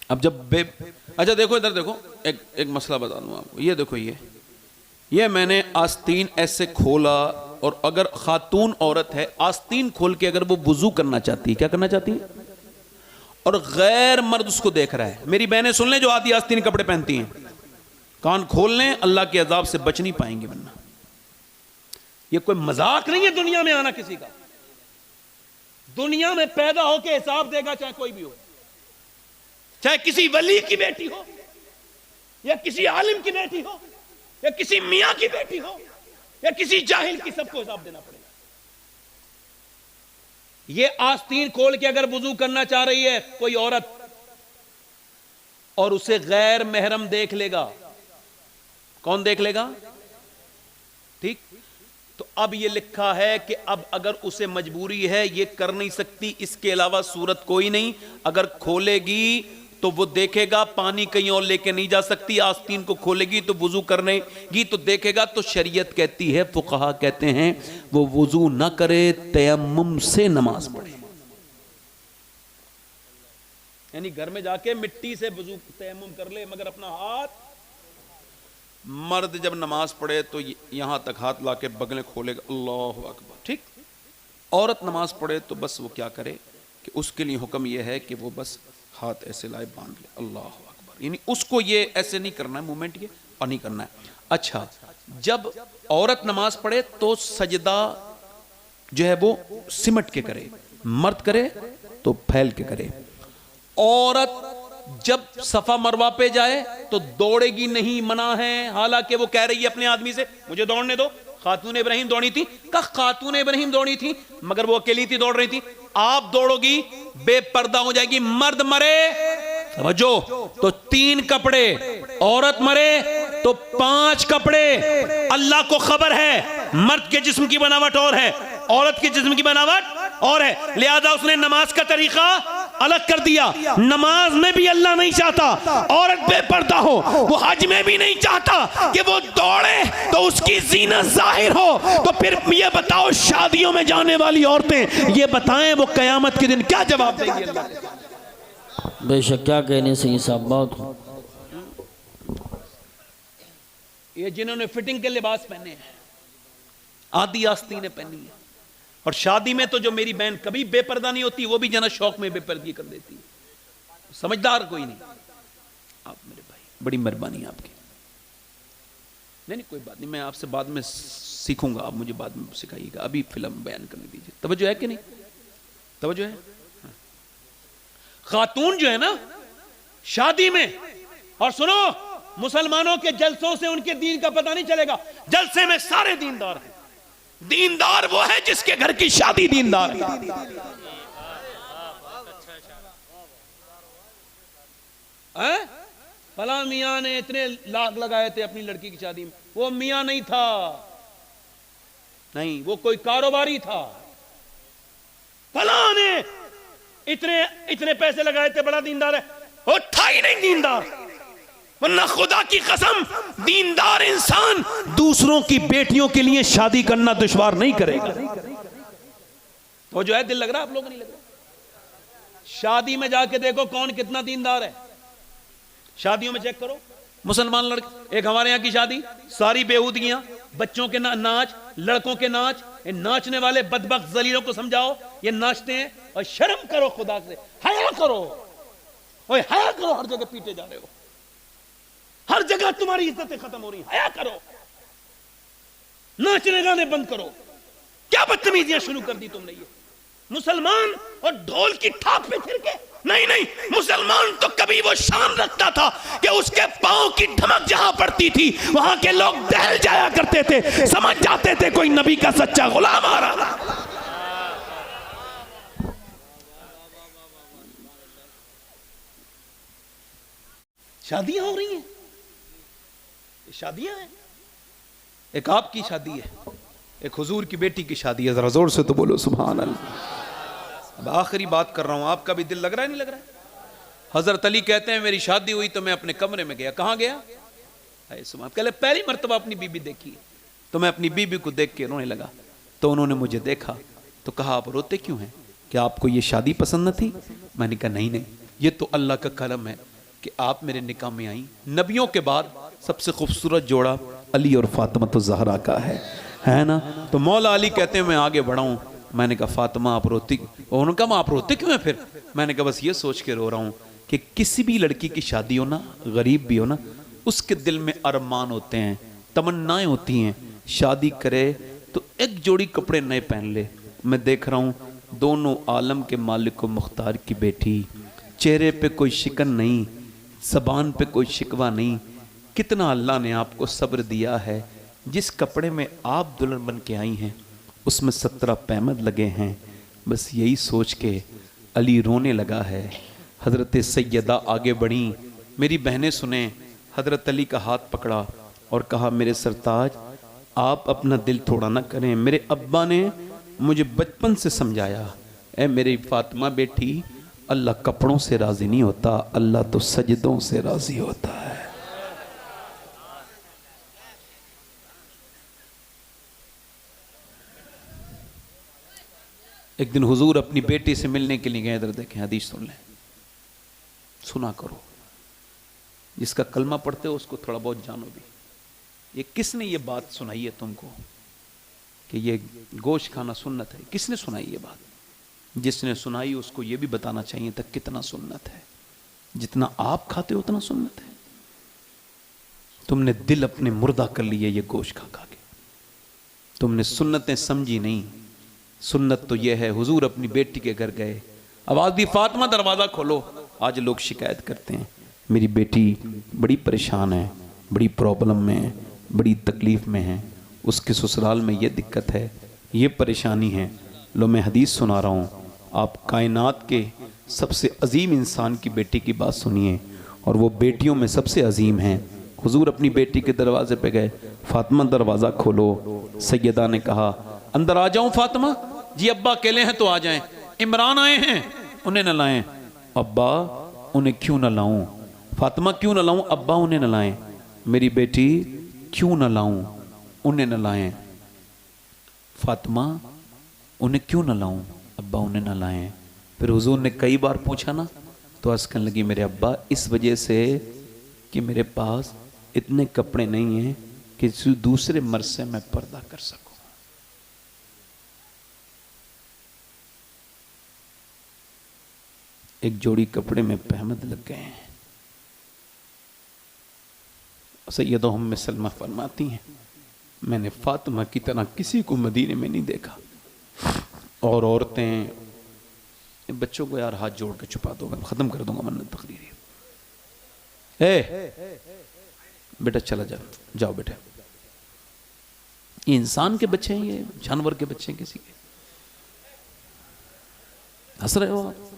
[SPEAKER 5] अब जब अच्छा देखो, इधर देखो, एक मसला बता दूं आपको। ये देखो, ये मैंने आस्तीन ऐसे खोला, और अगर खातून औरत है, आस्तीन खोल के अगर वो वुजू करना चाहती है, क्या करना चाहती है, और गैर मर्द उसको देख रहा है, मेरी बहनें सुन लें जो आधी आस्तीन कपड़े पहनती हैं, कान खोल लें, अल्लाह के अजाब से बच नहीं पाएंगे। वरना ये कोई मजाक नहीं है दुनिया में आना किसी का। दुनिया में पैदा होके हिसाब देगा, चाहे कोई भी हो, चाहे किसी वली की बेटी हो, या किसी आलिम की बेटी हो, या किसी मियां की बेटी हो, या किसी जाहिल की, सबको हिसाब देना पड़ेगा। ये आस्तीन खोल के अगर वुजू करना चाह रही है कोई औरत, और उसे गैर महरम देख लेगा, कौन देख लेगा? ठीक, तो अब ये लिखा है कि अब अगर उसे मजबूरी है, ये कर नहीं सकती, इसके अलावा सूरत कोई नहीं, अगर खोलेगी तो वो देखेगा पानी कहीं और लेके नहीं जा सकती, आस्तीन को खोलेगी तो वुजू करनेगी तो देखेगा। तो शरीयत कहती है, फुकहा कहते हैं वो वुजू ना करे, तयम्मुम से नमाज पढ़े। यानी घर में जाके मिट्टी से वुजू तयम्मुम कर ले, मगर अपना हाथ, मर्द जब नमाज पढ़े तो यहां तक हाथ लाके बगलें खोलेगा, अल्लाह अकबर, ठीक। औरत नमाज पढ़े तो बस वो क्या करे कि उसके लिए हुक्म ये है कि वो बस हाथ ऐसे लाए, बांध ले, अल्लाह अकबर। यानी उसको ये ऐसे नहीं करना है मूवमेंट, ये और नहीं करना है। अच्छा, जब औरत नमाज पढ़े तो सजदा जो है वो सिमट के करे, मर्द करे तो फैल के करे। औरत जब सफा मरवा पे जाए तो दौड़ेगी नहीं, मना है। हालांकि वो कह रही है अपने आदमी से मुझे दौड़ने दो। खातून इब्राहिम दौड़ी थी, कहा खातून इब्राहिम दौड़ी थी मगर वो अकेली थी, दौड़ रही थी। आप दौड़ोगी बेपर्दा हो जाएगी। मर्द मरे समझो तो 3 कपड़े, औरत मरे तो 5 कपड़े। अल्लाह को खबर है मर्द के जिस्म की बनावट और है, औरत के जिस्म की बनावट और है, लिहाजा उसने नमाज का तरीका अलग कर दिया। नमाज में भी अल्लाह नहीं चाहता औरत बेपर्दा हो, वो हज में भी नहीं चाहता कि वो दौड़े तो उसकी जीनत जाहिर हो। तो फिर ये बताओ, शादियों में जाने वाली औरतें ये बताएं वो कयामत के दिन क्या जवाब देंगी अल्लाह के?
[SPEAKER 2] बेशक क्या कहने से साहब बहुत।
[SPEAKER 5] ये जिन्होंने फिटिंग के लिबास पहने हैं, आधी आस्तीनें पहनी है, और शादी में तो जो मेरी बहन कभी बेपर्दा नहीं होती वो भी जना शौक में बेपर्दगी कर देती है। समझदार कोई नहीं। आप मेरे भाई, बड़ी मेहरबानी आपकी। नहीं कोई बात नहीं, मैं आपसे बाद में सीखूंगा, आप मुझे बाद में सिखाइएगा। अभी फिल्म बयान करने दीजिए। तवज्जो है कि नहीं? तवज्जो है। हाँ। खातून जो है ना शादी में, और सुनो, मुसलमानों के जलसों से उनके दीन का पता नहीं चलेगा। जलसे में सारे दीनदार हैं। दीनदार वो है जिसके घर की शादी दीनदार है। फला मियां ने इतने लाख लगाए थे अपनी लड़की की शादी में, वो मियां नहीं था, नहीं वो कोई कारोबारी था। फला ने इतने पैसे लगाए थे, बड़ा दीनदार है, वो था ही नहीं दीनदार। वरना खुदा की कसम दीनदार इंसान दूसरों की बेटियों के लिए शादी करना दुश्वार नहीं करेगा। तो जो है दिल लग रहा है, आप लोग नहीं लग रहा? शादी में जाके देखो कौन कितना दीनदार है। शादियों में चेक करो, मुसलमान लड़के, एक हमारे यहां की शादी, सारी बेहूदगियां, बच्चों के नाच, लड़कों के नाच। इन नाचने वाले बदबख्त जलीलों को समझाओ ये नाचते हैं, और शर्म करो, खुदा से हया करो। ओए हया करो, हर जगह पीटे जा रहे हो, हर जगह तुम्हारी इज्जतें खत्म हो रही हैं, हया करो। नाचने गाने बंद करो। क्या बदतमीजियां शुरू कर दी तुमने? ये मुसलमान और ढोल की थाप पे फिर के, नहीं, मुसलमान तो कभी वो शान रखता था कि उसके पांव की धमक जहां पड़ती थी वहां के लोग दहल जाया करते थे, समझ जाते थे कोई नबी का सच्चा गुलाम आ रहा था। शादियां हो रही हैं, शादियां हैं। एक आपकी शादी है, एक हुजूर की बेटी की शादी है। जरा जोर से तो बोलो सुभान अल्लाह। अब आखिरी बात कर रहा हूं, आपका भी दिल लग रहा है नहीं लग रहा है? हजरत अली कहते हैं मेरी शादी हुई तो मैं अपने कमरे में गया। कहां गया? कहले पहली मर्तबा अपनी बीबी देखी तो मैं अपनी बीबी को देख के रोने लगा। तो उन्होंने मुझे देखा तो कहा आप रोते क्यों हैं, क्या आपको ये शादी पसंद न थी? मैंने कहा नहीं, ये तो अल्लाह का करम है कि आप मेरे निकाह में आई। नबियों के बाद सबसे खूबसूरत जोड़ा अली और फातिमा तो ज़हरा का है ना। तो मौला अली कहते हैं मैं आगे बढ़ा हूँ, मैंने कहा फातिमा आप रोती? उन्होंने कहा आप रोते क्यों हैं फिर? मैंने कहा बस ये सोच के रो रहा हूँ कि किसी भी लड़की की शादी हो ना, गरीब भी हो ना, उसके दिल में अरमान होते हैं, तमन्नाएं होती हैं, शादी करे तो एक जोड़ी कपड़े नए पहन ले। मैं देख रहा हूँ दोनों आलम के मालिक व मुख्तार की बेटी, चेहरे पे कोई शिकन नहीं, ज़बान पे कोई शिकवा नहीं। कितना अल्लाह ने आपको सब्र दिया है। जिस कपड़े में आप दुल्हन बन के आई हैं उसमें 17 पैमद लगे हैं। बस यही सोच के अली रोने लगा है। हज़रत सैयदा आगे बढ़ी, मेरी बहनें सुने, हज़रत अली का हाथ पकड़ा और कहा मेरे सरताज आप अपना दिल थोड़ा ना करें। मेरे अब्बा ने मुझे बचपन से समझाया, ए मेरी फातिमा बेटी
[SPEAKER 4] अल्लाह कपड़ों से राजी नहीं होता, अल्लाह तो सजदों से राजी होता है।
[SPEAKER 5] एक दिन हुजूर अपनी बेटी से मिलने के लिए गए, इधर देखें हदीस सुन लें, सुना करो, जिसका कलमा पढ़ते हो उसको थोड़ा बहुत जानो भी। ये किसने ये बात सुनाई है तुमको कि ये गोश्त खाना सुन्नत है? किसने सुनाई ये बात? जिसने सुनाई उसको ये भी बताना चाहिए था कितना सुन्नत है। जितना आप खाते हो उतना सुन्नत है। तुमने दिल अपने मुर्दा कर लिए ये गोश्त खा खा के, तुमने सुन्नतें समझी नहीं। सुन्नत तो यह है, हुजूर अपनी बेटी के घर गए, आवाज दी फातिमा दरवाजा खोलो। आज लोग शिकायत करते हैं मेरी बेटी बड़ी परेशान है, बड़ी प्रॉब्लम में है, बड़ी तकलीफ में है, उसके ससुराल में ये दिक्कत है, ये परेशानी है। लो मैं हदीस सुना रहा हूँ, आप कायनात के सबसे अजीम इंसान की बेटी की बात सुनिए, और वो बेटियों में सबसे अजीम हैं। हुजूर अपनी बेटी के दरवाजे पे गए, फातिमा दरवाज़ा खोलो। सैयदा ने कहा अंदर आ जाऊं फातिमा? जी अब्बा अकेले हैं तो आ जाएं। इमरान आए हैं, उन्हें न लाएं। अब्बा उन्हें क्यों न लाऊं? फातिमा क्यों न लाऊं? अब्बा उन्हें न लाएं। मेरी बेटी क्यों न लाऊं? उन्हें न लाएं। फातिमा उन्हें क्यों न लाऊं? अब्बा उन्हें न लाएं। फिर हुजूर ने कई बार पूछा ना, तो अर्ज़ करने लगी मेरे अब्बा इस वजह से कि मेरे पास इतने कपड़े नहीं हैं कि दूसरे मर्द से मैं पर्दा कर सकूं। एक जोड़ी कपड़े में पहमद लग गए हैं। सैयदा उम्मे सलमा फरमाती हैं मैंने फातिमा की तरह किसी को मदीने में नहीं देखा। और औरतें, बच्चों को यार हाथ जोड़ के छुपा दो, मैं खत्म कर दूंगा मन्नत तकरीर। बेटा चला जाओ बेटा। ये इंसान के बच्चे हैं, ये जानवर के बच्चे हैं किसी के? हंस रहे हो आप?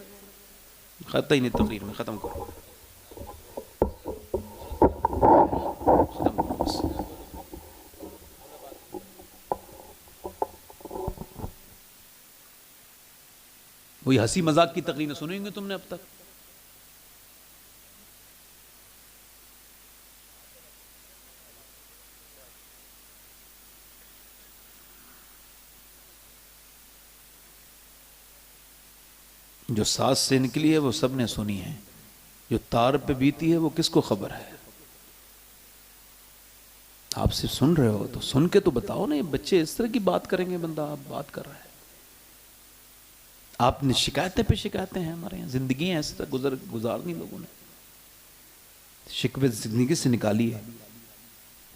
[SPEAKER 5] खत्म ही नहीं तकरीर में, खत्म करो, खत्म करो बस। वही हंसी मजाक की तकरीरें सुनेंगे तुमने अब तक? जो सांस से निकली है वो सब ने सुनी है, जो तार पे बीती है वो किसको खबर है? आप सिर्फ सुन रहे हो तो सुन के तो बताओ ना। ये बच्चे इस तरह की बात करेंगे, बंदा आप बात कर रहा है। आपने शिकायतें पे शिकायतें हैं हमारे यहाँ, जिंदगी है ऐसे गुजारनी लोगों ने, शिकवे जिंदगी से निकाली है।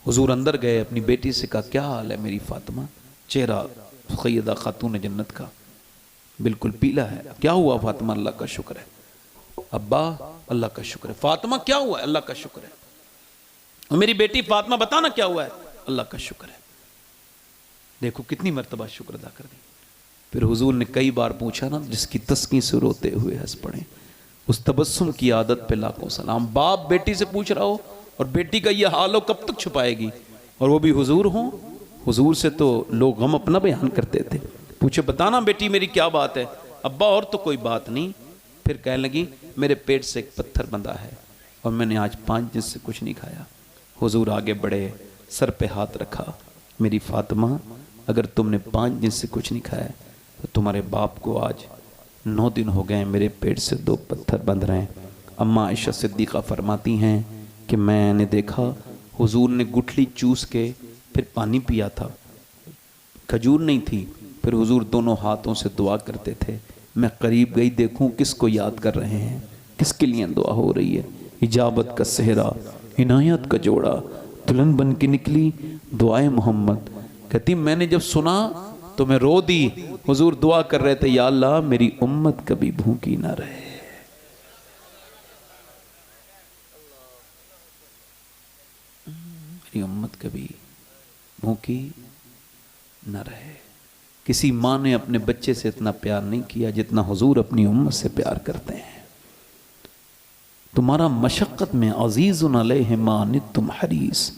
[SPEAKER 5] हुजूर अंदर गए, अपनी बेटी से कहा क्या हाल है मेरी फातिमा? चेहरा सैयदा खातून जन्नत का बिल्कुल पीला है। क्या हुआ फातिमा? अल्लाह का शुक्र है। अब्बा अल्लाह का शुक्र है। फातिमा क्या हुआ? अल्लाह का शुक्र है। और मेरी बेटी फातिमा बताना क्या हुआ है? अल्लाह का शुक्र है। देखो कितनी मर्तबा शुक्र अदा कर दी। फिर हुजूर ने कई बार पूछा ना, जिसकी तस्कीन से रोते हुए हंस पड़े, उस तबस्सुम की आदत पे लाखों सलाम। बाप बेटी से पूछ रहा हो और बेटी का यह हाल हो, कब तक छुपाएगी? और वो भी हुजूर हो। हुजूर से तो लोग गम अपना बयान करते थे। पूछे बताना बेटी मेरी क्या बात है? अब्बा और तो कोई बात नहीं। फिर कहने लगी मेरे पेट से एक पत्थर बंधा है और मैंने आज 5 दिन से कुछ नहीं खाया। हुजूर आगे बढ़े, सर पे हाथ रखा, मेरी फातिमा अगर तुमने 5 दिन से कुछ नहीं खाया तो तुम्हारे बाप को आज 9 दिन हो गए मेरे पेट से 2 पत्थर बंध रहे हैं। अम्मा आयशा सिद्दीक़ा फरमाती हैं कि मैंने देखा हुजूर ने गुठली चूस के फिर पानी पिया था, खजूर नहीं थी। फिर हुजूर दोनों हाथों से दुआ करते थे। मैं करीब गई, देखूं किसको याद कर रहे हैं, किसके लिए दुआ हो रही है। इजाबत का सेहरा, इनायत का जोड़ा, दुल्हन बन के निकली दुआए मोहम्मद। कहती मैंने जब सुना तो मैं रो दी। हुजूर दुआ कर रहे थे, या अल्लाह मेरी उम्मत कभी भूखी ना रहे। मेरी उम्मत कभी भूखी न रहे। किसी माँ ने अपने बच्चे से इतना प्यार नहीं किया जितना हुजूर अपनी उम्मत से प्यार करते हैं। तुम्हारा मशक्क़त में अज़ीज़ुन अलैहि मा अनित्तुम हरीस।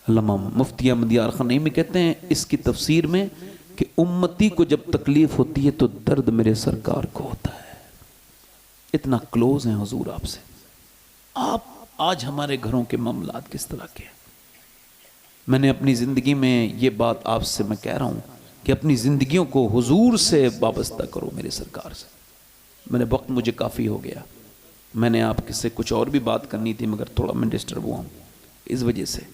[SPEAKER 5] अल्लामा मुफ्ती अहमद यार ख़नईमी कहते हैं इसकी तफसीर में कि उम्मती को जब तकलीफ होती है तो दर्द मेरे सरकार को होता है। इतना क्लोज हैं हुजूर आपसे। आप आज हमारे घरों के मामलात किस तरह के हैं? मैंने अपनी ज़िंदगी में ये बात आपसे मैं कह रहा हूँ कि अपनी ज़िंदगियों को हुजूर से वाबस्ता करो, मेरे सरकार से। मैंने वक्त मुझे काफ़ी हो गया, मैंने आपसे कुछ और भी बात करनी थी मगर थोड़ा मैं डिस्टर्ब हुआ हूँ। इस वजह से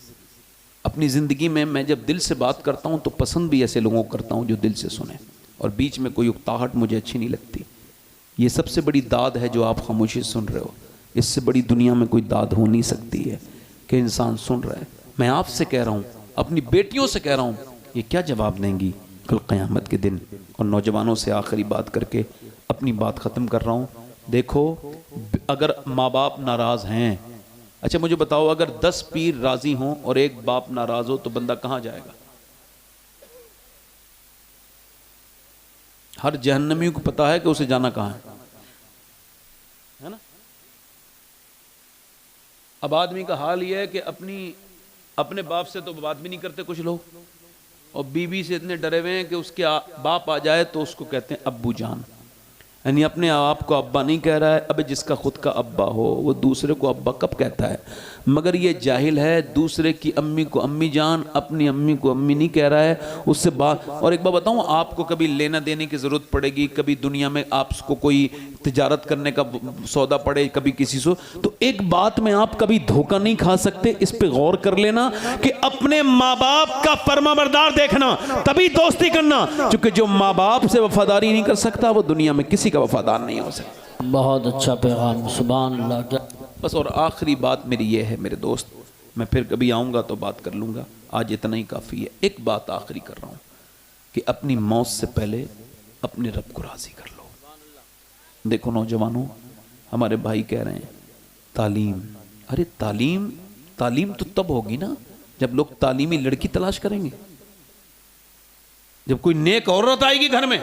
[SPEAKER 5] अपनी ज़िंदगी में मैं जब दिल से बात करता हूँ तो पसंद भी ऐसे लोगों को करता हूँ जो दिल से सुने, और बीच में कोई उकताहट मुझे अच्छी नहीं लगती। ये सबसे बड़ी दाद है जो आप खामोशी सुन रहे हो। इससे बड़ी दुनिया में कोई दाद हो नहीं सकती है कि इंसान सुन रहा है। मैं आपसे कह रहा हूँ, अपनी बेटियों से कह रहा हूँ, ये क्या जवाब देंगी कल क़यामत के दिन? और नौजवानों से आखिरी बात करके अपनी बात ख़त्म कर रहा हूँ। देखो, अगर माँ बाप नाराज़ हैं, अच्छा मुझे बताओ, अगर 10 पीर राज़ी हों और एक बाप नाराज़ हो तो बंदा कहाँ जाएगा? हर जहन्नमी को पता है कि उसे जाना कहाँ है ना? अब आदमी का हाल यह है कि अपने बाप से तो बात भी नहीं करते कुछ लोग, और बीवी से इतने डरे हुए हैं कि उसके बाप आ जाए तो उसको कहते हैं अब्बू जान, यानी अपने आप को अब्बा नहीं कह रहा है। अबे जिसका खुद का अब्बा हो वो दूसरे को अब्बा कब कहता है? मगर ये जाहिल है, दूसरे की अम्मी को अम्मी जान, अपनी अम्मी को अम्मी नहीं कह रहा है, उससे बात। और एक बात बताऊं, आपको कभी लेना देने की ज़रूरत पड़ेगी, कभी दुनिया में आपको कोई तिजारत करने का सौदा पड़े, कभी किसी से, तो एक बात में आप कभी धोखा नहीं खा सकते। इस पे गौर कर लेना कि अपने माँ बाप का फरमाबरदार देखना, तभी दोस्ती करना, क्योंकि जो माँ बाप से वफादारी नहीं कर सकता वो दुनिया में किसी का वफादार नहीं हो सकता।
[SPEAKER 2] बहुत अच्छा पैगाम, सुभान अल्लाह।
[SPEAKER 5] बस, और आखिरी बात मेरी ये है मेरे दोस्त, मैं फिर कभी आऊँगा तो बात कर लूँगा, आज इतना ही काफ़ी है। एक बात आखिरी कर रहा हूँ कि अपनी मौत से पहले अपने रब को राज़ी कर लो। देखो नौजवानों, हमारे भाई कह रहे हैं तालीम, अरे तालीम तो तब होगी ना जब लोग तालीमी लड़की तलाश करेंगे, जब कोई नेक औरत आएगी घर में।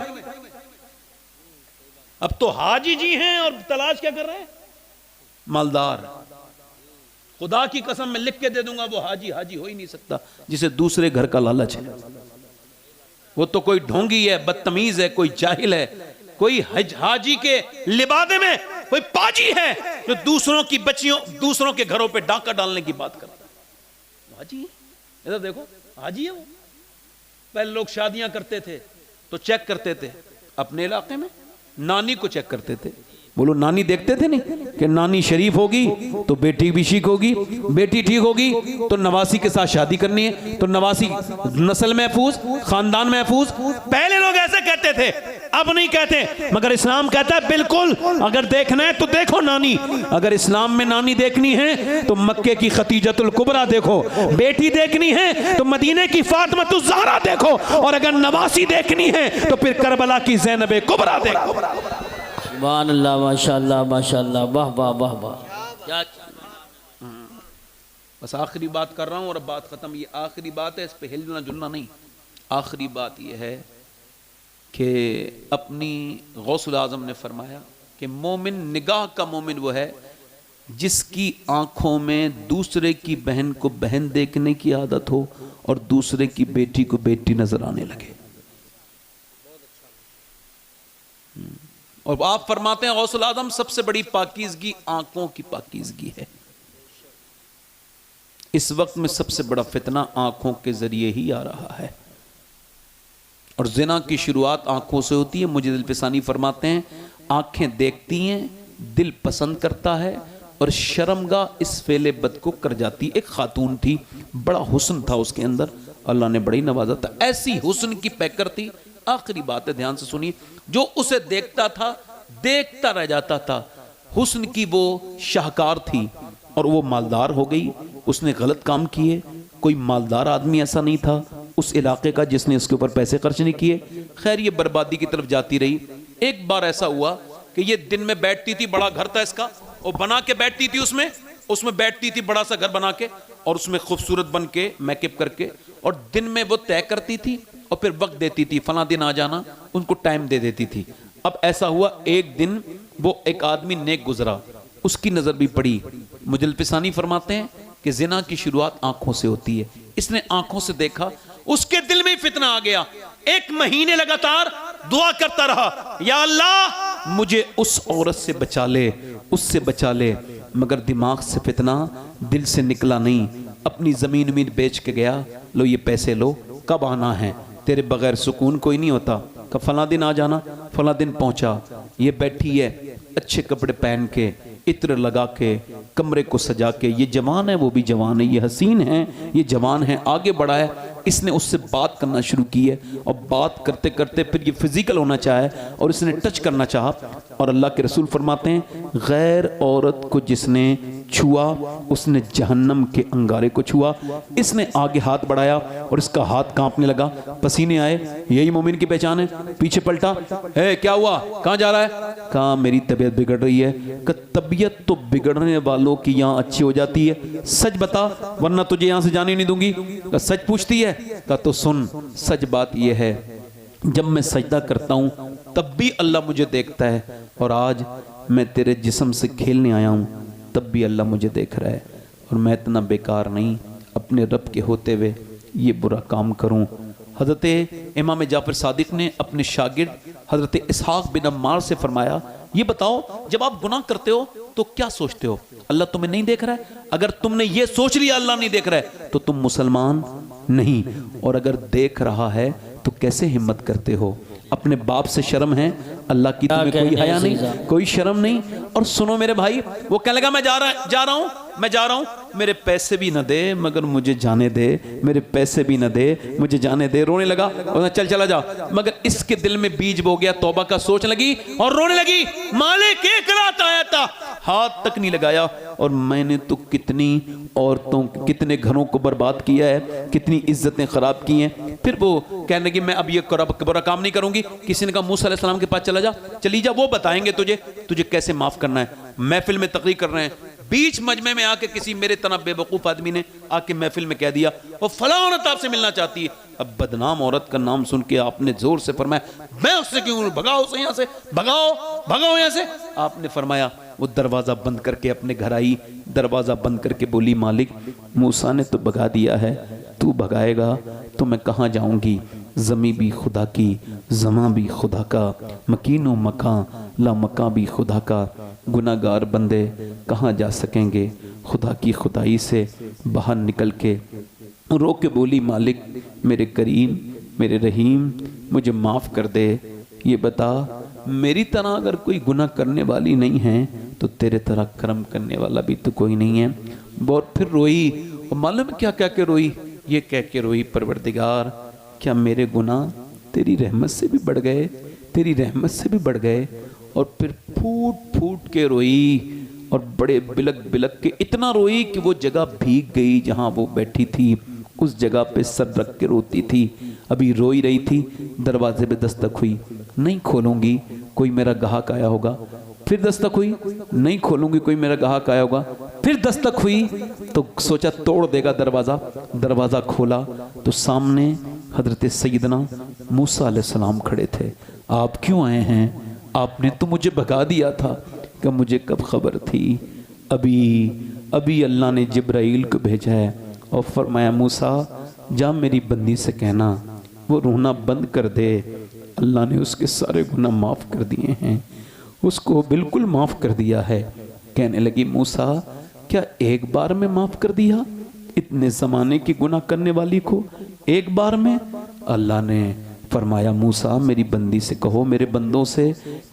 [SPEAKER 5] अब तो हाजी जी हैं और तलाश क्या कर रहे हैं? मालदार। खुदा की कसम मैं लिख के दे दूंगा, वो हाजी हो ही नहीं सकता जिसे दूसरे घर का लालच है। वो तो कोई ढोंगी है, बदतमीज है, कोई जाहिल है, कोई हाजी के लिबादे में कोई पाजी है जो दूसरों की बच्चियों, दूसरों के घरों पे डाका डालने की बात करता है। हाजी है, इधर देखो, हाजी है वो। पहले लोग शादियां करते थे तो चेक करते थे, अपने इलाके में नानी को चेक करते थे। बोलो, नानी देखते थे नहीं कि नानी शरीफ होगी तो बेटी भी ठीक होगी, बेटी ठीक होगी तो नवासी के साथ शादी करनी है, तो नवासी नस्ल महफूज, खानदान महफूज। पहले लोग ऐसे कहते थे, अब नहीं कहते। मगर इस्लाम कहता है बिल्कुल, अगर देखना है तो देखो नानी। अगर इस्लाम में नानी देखनी है तो मक्के की खतीजतुल कुबरा देखो, बेटी देखनी है तो मदीने की फातिमा ज़हरा देखो, और अगर नवासी देखनी है तो फिर करबला की ज़ैनब कुबरा देखो।
[SPEAKER 2] सुभान अल्लाह, माशाअल्लाह माशाअल्लाह, वाह वाह वाह वाह।
[SPEAKER 5] बस आखिरी बात कर रहा हूँ और अब बात खत्म। ये आखिरी बात है, इस पे हिलना जुलना नहीं। आखिरी बात ये है कि अपनी गौसुल आज़म ने फरमाया कि मोमिन, निगाह का मोमिन वो है जिसकी आंखों में दूसरे की बहन को बहन देखने की आदत हो और दूसरे की बेटी को बेटी नजर आने लगे। और आप फरमाते हैं गौसुल आज़म, सबसे बड़ी पाकीज़गी आंखों की पाकीज़गी है। इस वक्त में सबसे बड़ा फितना आंखों के जरिए ही आ रहा है, और जिना की शुरुआत आंखों से होती है। मुझे दिल पिसानी फरमाते हैं, आंखें देखती हैं, दिल पसंद करता है, और शर्मगाह इस फेले बद को कर जाती। एक खातून थी, बड़ा हुस्न था उसके अंदर, अल्लाह ने बड़ी नवाजा था, ऐसी हुस्न की पैकर थी। आखिरी बात है, ध्यान से सुनिए, जो उसे देखता था देखता रह जाता था। हुस्न की वो शाहकार थी और वो मालदार हो गई। उसने गलत काम किए, कोई मालदार आदमी ऐसा नहीं था उस इलाके का जिसने उसके ऊपर पैसे खर्च नहीं किए। खैर, ये बर्बादी की तरफ जाती रही। एक बार ऐसा हुआ कि ये दिन में बैठती थी, बड़ा घर था इसका, वो बना के बैठती थी, उसमें बैठती थी, बड़ा सा घर बना के, और उसमें खूबसूरत बन के मेकअप करके, और दिन में वो तय करती थी और फिर वक्त देती थी, फला दिन आ जाना, उनको टाइम दे देती थी। अब ऐसा हुआ, एक दिन वो एक आदमी नेक गुजरा, उसकी नजर भी पड़ी। मुजल पिसानी फरमाते हैं कि जिना की शुरुआत आंखों से होती है। इसने आंखों से देखा, उसके दिल में फितना आ गया। 1 महीने लगातार दुआ करता रहा, या अल्लाह मुझे उस औरत से बचा ले, उससे बचा ले। मगर दिमाग से फितना दिल से निकला नहीं। अपनी ज़मीन उम्मीद बेच के गया, लो ये पैसे लो, कब आना है, तेरे बगैर सुकून कोई नहीं होता। कब फला दिन आ जाना, फला दिन पहुंचा। ये बैठी है अच्छे कपड़े पहन के, इत्र लगा के, कमरे को सजा के। ये जवान है, वो भी जवान है, ये हसीन है, ये जवान है, आगे बढ़ा है। इसने उससे बात करना शुरू की है और बात करते करते फिर ये फिजिकल होना चाहे और इसने टच करना चाहा। और अल्लाह के रसूल फरमाते हैं, गैर औरत को जिसने छुआ उसने जहन्नम के अंगारे को छुआ। इसने आगे हाथ बढ़ाया और इसका हाथ कांपने लगा, पसीने आए। यही मोमिन की पहचान है। पीछे पलटा, क्या हुआ, कहाँ जा रहा है? कहा मेरी तबीयत बिगड़ रही है। तबीयत तो बिगड़ने वालों की यहाँ अच्छी हो जाती है, सच बता वरना तुझे यहाँ से जाने नहीं दूंगी। सच पूछती है? कहा तो सुन, सच बात यह है, जब मैं सजदा करता हूँ तब भी अल्लाह मुझे देखता है, और आज मैं तेरे जिस्म से खेलने आया हूँ तब भी अल्लाह मुझे देख रहा है। और मैं इतना बेकार नहीं अपने रब के होते हुए ये बुरा काम करूं। हज़रत इमाम जाफर सादिक ने अपने शागिर्द हज़रत इसहाक बिन अम्मार से फरमाया, ये बताओ जब आप गुनाह करते हो तो क्या सोचते हो? अल्लाह तुम्हें नहीं देख रहा है? अगर तुमने ये सोच लिया अल्लाह नहीं देख रहा है तो तुम मुसलमान नहीं, और अगर देख रहा है तो कैसे हिम्मत करते हो? अपने बाप से शर्म है, अल्लाह की तुम्हें कोई हया नहीं, कोई शर्म नहीं। और सुनो मेरे भाई, वो कहने लगा मैं जा रहा हूँ, मेरे पैसे भी न दे मगर मुझे जाने दे, मेरे पैसे भी न दे मुझे जाने दे। रोने लगा, चल चला जा। मगर इसके दिल में बीज बो गया, तौबा का सोच लगी और रोने लगी। मालिक एक रात आया था, हाथ तक नहीं लगाया, और मैंने तो कितनी औरतों, कितने घरों को बर्बाद किया है, कितनी इज्जतें खराब की हैं। फिर वो कहने लगी मैं अब ये बुरा काम नहीं करूंगी। किसी ने कहा मूसा अलैहि सलाम के पास चला जा, चली जा, वो बताएंगे तुझे कैसे माफ करना है। महफिल में तकरीर कर रहे हैं, बीच मजमे में आके किसी मेरे तरह बेवकूफ आदमी ने आके महफिल में कह दिया वो फला औरत आपसे मिलना चाहती है। अब बदनाम औरत का नाम सुन के आपने जोर से फरमाया मैं उससे क्यों, भगाओ उसे यहाँ से, भगाओ यहाँ से। आपने फरमाया, वो दरवाजा बंद करके अपने घर आई, दरवाजा बंद करके बोली मालिक मूसा ने तो भगा दिया है, तू भगाएगा तो मैं कहाँ जाऊंगी? ज़मी भी खुदा की, ज़मा भी खुदा का, मकीनो मकां ला मकां भी खुदा का। गुनाहगार बंदे कहाँ जा सकेंगे खुदा की खुदाई से बाहर निकल के। रो के बोली मालिक मेरे करीम, मेरे रहीम, मुझे माफ़ कर दे। ये बता मेरी तरह अगर कोई गुनाह करने वाली नहीं है तो तेरे तरह कर्म करने वाला भी तो कोई नहीं है। और फिर रोई, और मालूम क्या क्या के रोई? ये कह के रोई, परवरदिगार क्या मेरे गुनाह तेरी रहमत से भी बढ़ गए, तेरी रहमत से भी बढ़ गए। और फिर फूट फूट के रोई और बड़े बिलक बिलक के इतना रोई कि वो जगह भीग गई जहाँ वो बैठी थी, उस जगह पे सर रख के रोती थी। अभी रोई रही थी, दरवाजे पे दस्तक हुई, नहीं खोलूंगी कोई मेरा ग्राहक आया होगा। फिर दस्तक हुई, नहीं खोलूंगी कोई मेरा ग्राहक आया होगा। फिर दस्तक हुई तो सोचा तोड़ देगा दरवाजा, दरवाजा खोला तो सामने हजरत सैयदना मूसा अलैहिस्सलाम खड़े थे। आप क्यों आए हैं? आपने तो मुझे भगा दिया था। कि मुझे कब खबर थी? अभी अल्लाह ने जिब्राइल को भेजा है और फरमाया मूसा जा मेरी बंदी से कहना वो रोना बंद कर दे। अल्लाह ने उसके सारे गुनाह माफ़ कर दिए हैं, उसको बिल्कुल माफ़ कर दिया है। कहने लगी मूसा क्या एक बार में माफ़ कर दिया इतने ज़माने की गुनाह करने वाली को एक बार में? अल्लाह ने फरमाया मूसा मेरी बंदी से कहो, मेरे बंदों से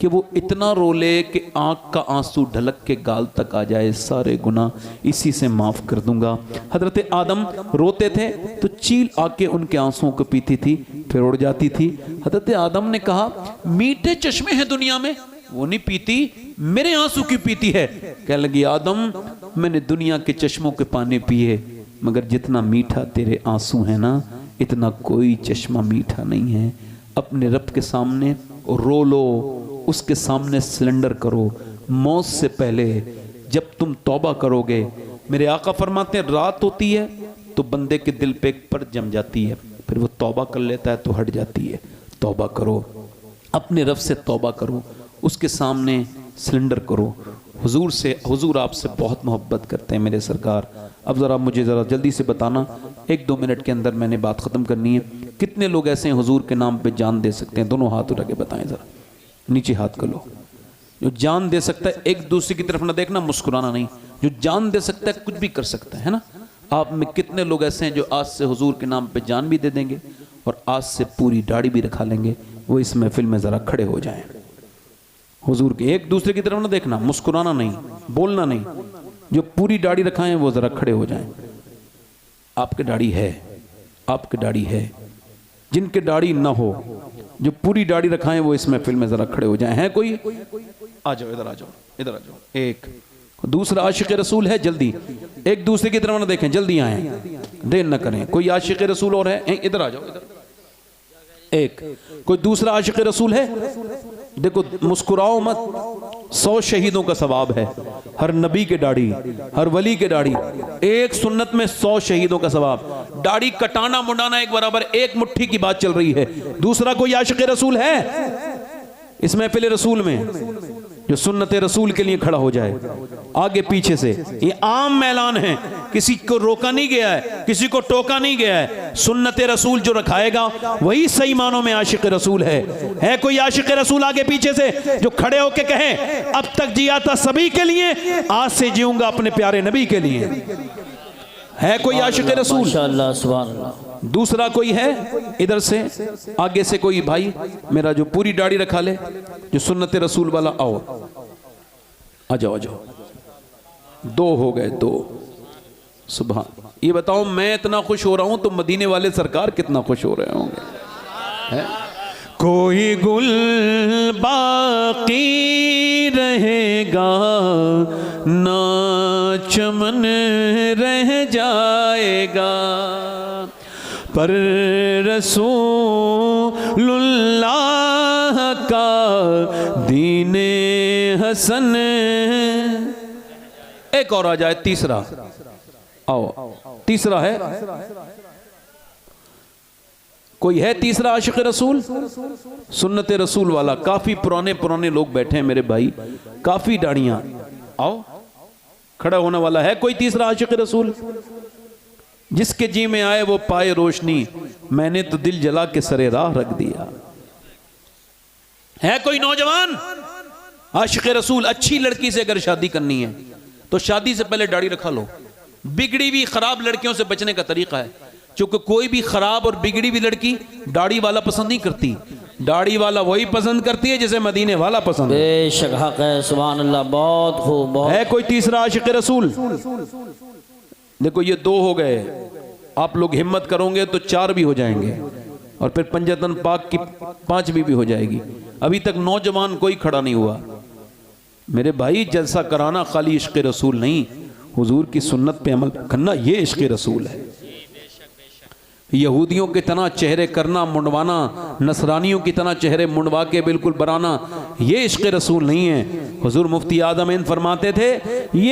[SPEAKER 5] कि वो इतना रो ले कि आँख का आंसू ढलक के गाल तक आ जाए, सारे गुनाह इसी से माफ़ कर दूंगा। हजरत आदम रोते थे तो चील आके उनके आंसुओं को पीती थी, फिर उड़ जाती थी। हजरत आदम ने कहा मीठे चश्मे हैं दुनिया में, वो नहीं पीती, मेरे आंसू की पीती है। कह लगी आदम मैंने दुनिया के चश्मों के पानी पिए, मगर जितना मीठा तेरे आंसू है ना इतना कोई चश्मा मीठा नहीं है। अपने रब के सामने रो लो, उसके सामने सिलेंडर करो। मौत से पहले जब तुम तौबा करोगे, मेरे आका फरमाते हैं रात होती है तो बंदे के दिल पे एक परत जम जाती है, फिर वो तौबा कर लेता है तो हट जाती है। तौबा करो, अपने रब से तौबा करो, उसके सामने सिलेंडर करो। हुजूर आपसे बहुत मोहब्बत करते हैं मेरे सरकार। अब ज़रा मुझे ज़रा जल्दी से बताना, 1-2 मिनट के अंदर मैंने बात ख़त्म करनी है। कितने लोग ऐसे हैं हुजूर के नाम पे जान दे सकते हैं? दोनों हाथ उठा के बताएं ज़रा, नीचे हाथ कर लो। जो जान दे सकता है, एक दूसरे की तरफ ना देखना, मुस्कुराना नहीं, जो जान दे सकता है कुछ भी कर सकता है ना। आप में कितने लोग ऐसे हैं जो आज से हुजूर के नाम पे जान भी दे देंगे और आज से पूरी दाढ़ी भी रखा लेंगे। वो इस महफिल में ज़रा खड़े हो जाएं। हुजूर के एक दूसरे की तरफ ना देखना, मुस्कुराना नहीं, बोलना नहीं, जो पूरी दाढ़ी रखाएं वो ज़रा खड़े हो जाएं। आपके दाढ़ी है, आपके दाढ़ी है। जिनके दाढ़ी ना हो, जो पूरी दाढ़ी रखाएं वो इस महफिल में ज़रा खड़े हो जाएं। है कोई? आ जाओ, इधर आ जाओ, इधर आ जाओ। एक दूसरा आशिक रसूल है, जल्दी एक दूसरे की तरफ ना देखें, जल्दी आए, देर न करें। कोई आशिक रसूल और है? इधर आ जाओ, इधर। एक कोई दूसरा आशिक रसूल है? देखो मुस्कुराओ मत। 100 शहीदों का सवाब है, हर नबी के दाढ़ी, हर वली के दाढ़ी। एक सुन्नत में 100 शहीदों का सवाब। दाढ़ी कटाना मुंडाना एक बराबर, एक मुट्ठी की बात चल रही है। दूसरा कोई आशिक रसूल है इस महफिल रसूल में जो सुन्नत रसूल के लिए खड़ा हो जाए, आगे पीछे से? ये आम ऐलान है, किसी को रोका नहीं गया है, किसी को टोका नहीं गया है। सुन्नत रसूल जो रखाएगा वही सही मानों में आशिक रसूल है कोई आशिक रसूल आगे पीछे से जो खड़े होके कहे अब तक जिया था सभी के लिए, आज से जीऊंगा अपने प्यारे नबी के लिए? है कोई आशिक रसूल?
[SPEAKER 2] माशाअल्लाह, सुभान अल्लाह।
[SPEAKER 5] दूसरा कोई है? इधर से आगे से कोई भाई मेरा जो पूरी दाढ़ी रखा ले, जो सुन्नत रसूल वाला, आओ, आ जाओ, आ जाओ। 2 हो गए, 2। सुभान। ये बताओ, मैं इतना खुश हो रहा हूं तो मदीने वाले सरकार कितना खुश हो रहे होंगे? है?
[SPEAKER 4] कोई गुल बाकी रहेगा ना चमन रह जाएगा, पर रसूलुल्लाह का दीने हसन।
[SPEAKER 5] एक और आ जाए, तीसरा। आओ, तीसरा है कोई? है तीसरा आशिक रसूल? सुन्नत रसूल वाला। काफी पुराने पुराने लोग बैठे हैं मेरे भाई, काफी दाढ़ियां। आओ, खड़ा होने वाला है कोई तीसरा आशिक रसूल? जिसके जी में आए वो पाए रोशनी, मैंने तो दिल जला के सरे राह रख दिया। है कोई नौजवान आशिक रसूल? अच्छी लड़की से अगर शादी करनी है तो शादी से पहले दाढ़ी रखा लो। बिगड़ी हुई खराब लड़कियों से बचने का तरीका है, क्योंकि कोई भी खराब और बिगड़ी हुई लड़की दाढ़ी वाला पसंद नहीं करती। दाढ़ी वाला वही पसंद करती है जिसे मदीने वाला पसंद है।
[SPEAKER 2] बेशक हक है, सुभान अल्लाह। बहुत खूब, बहुत।
[SPEAKER 5] है कोई तीसरा आशिक रसूल? देखो ये 2 हो गए, आप लोग हिम्मत करोगे तो 4 भी हो जाएंगे और फिर पंजतन पाक की 5वीं भी हो जाएगी। अभी तक नौजवान कोई खड़ा नहीं हुआ। मेरे भाई, जलसा कराना खाली इश्क रसूल नहीं, हुजूर की सुन्नत पे अमल करना, ये इश्क रसूल है। यहूदियों की तरह चेहरे करना मुंडवाना, नसरानियों की तरह चेहरे मुंडवा के बिल्कुल बनाना, ये इश्क रसूल नहीं है। हुजूर मुफ्ती आदम फरमाते थे, ये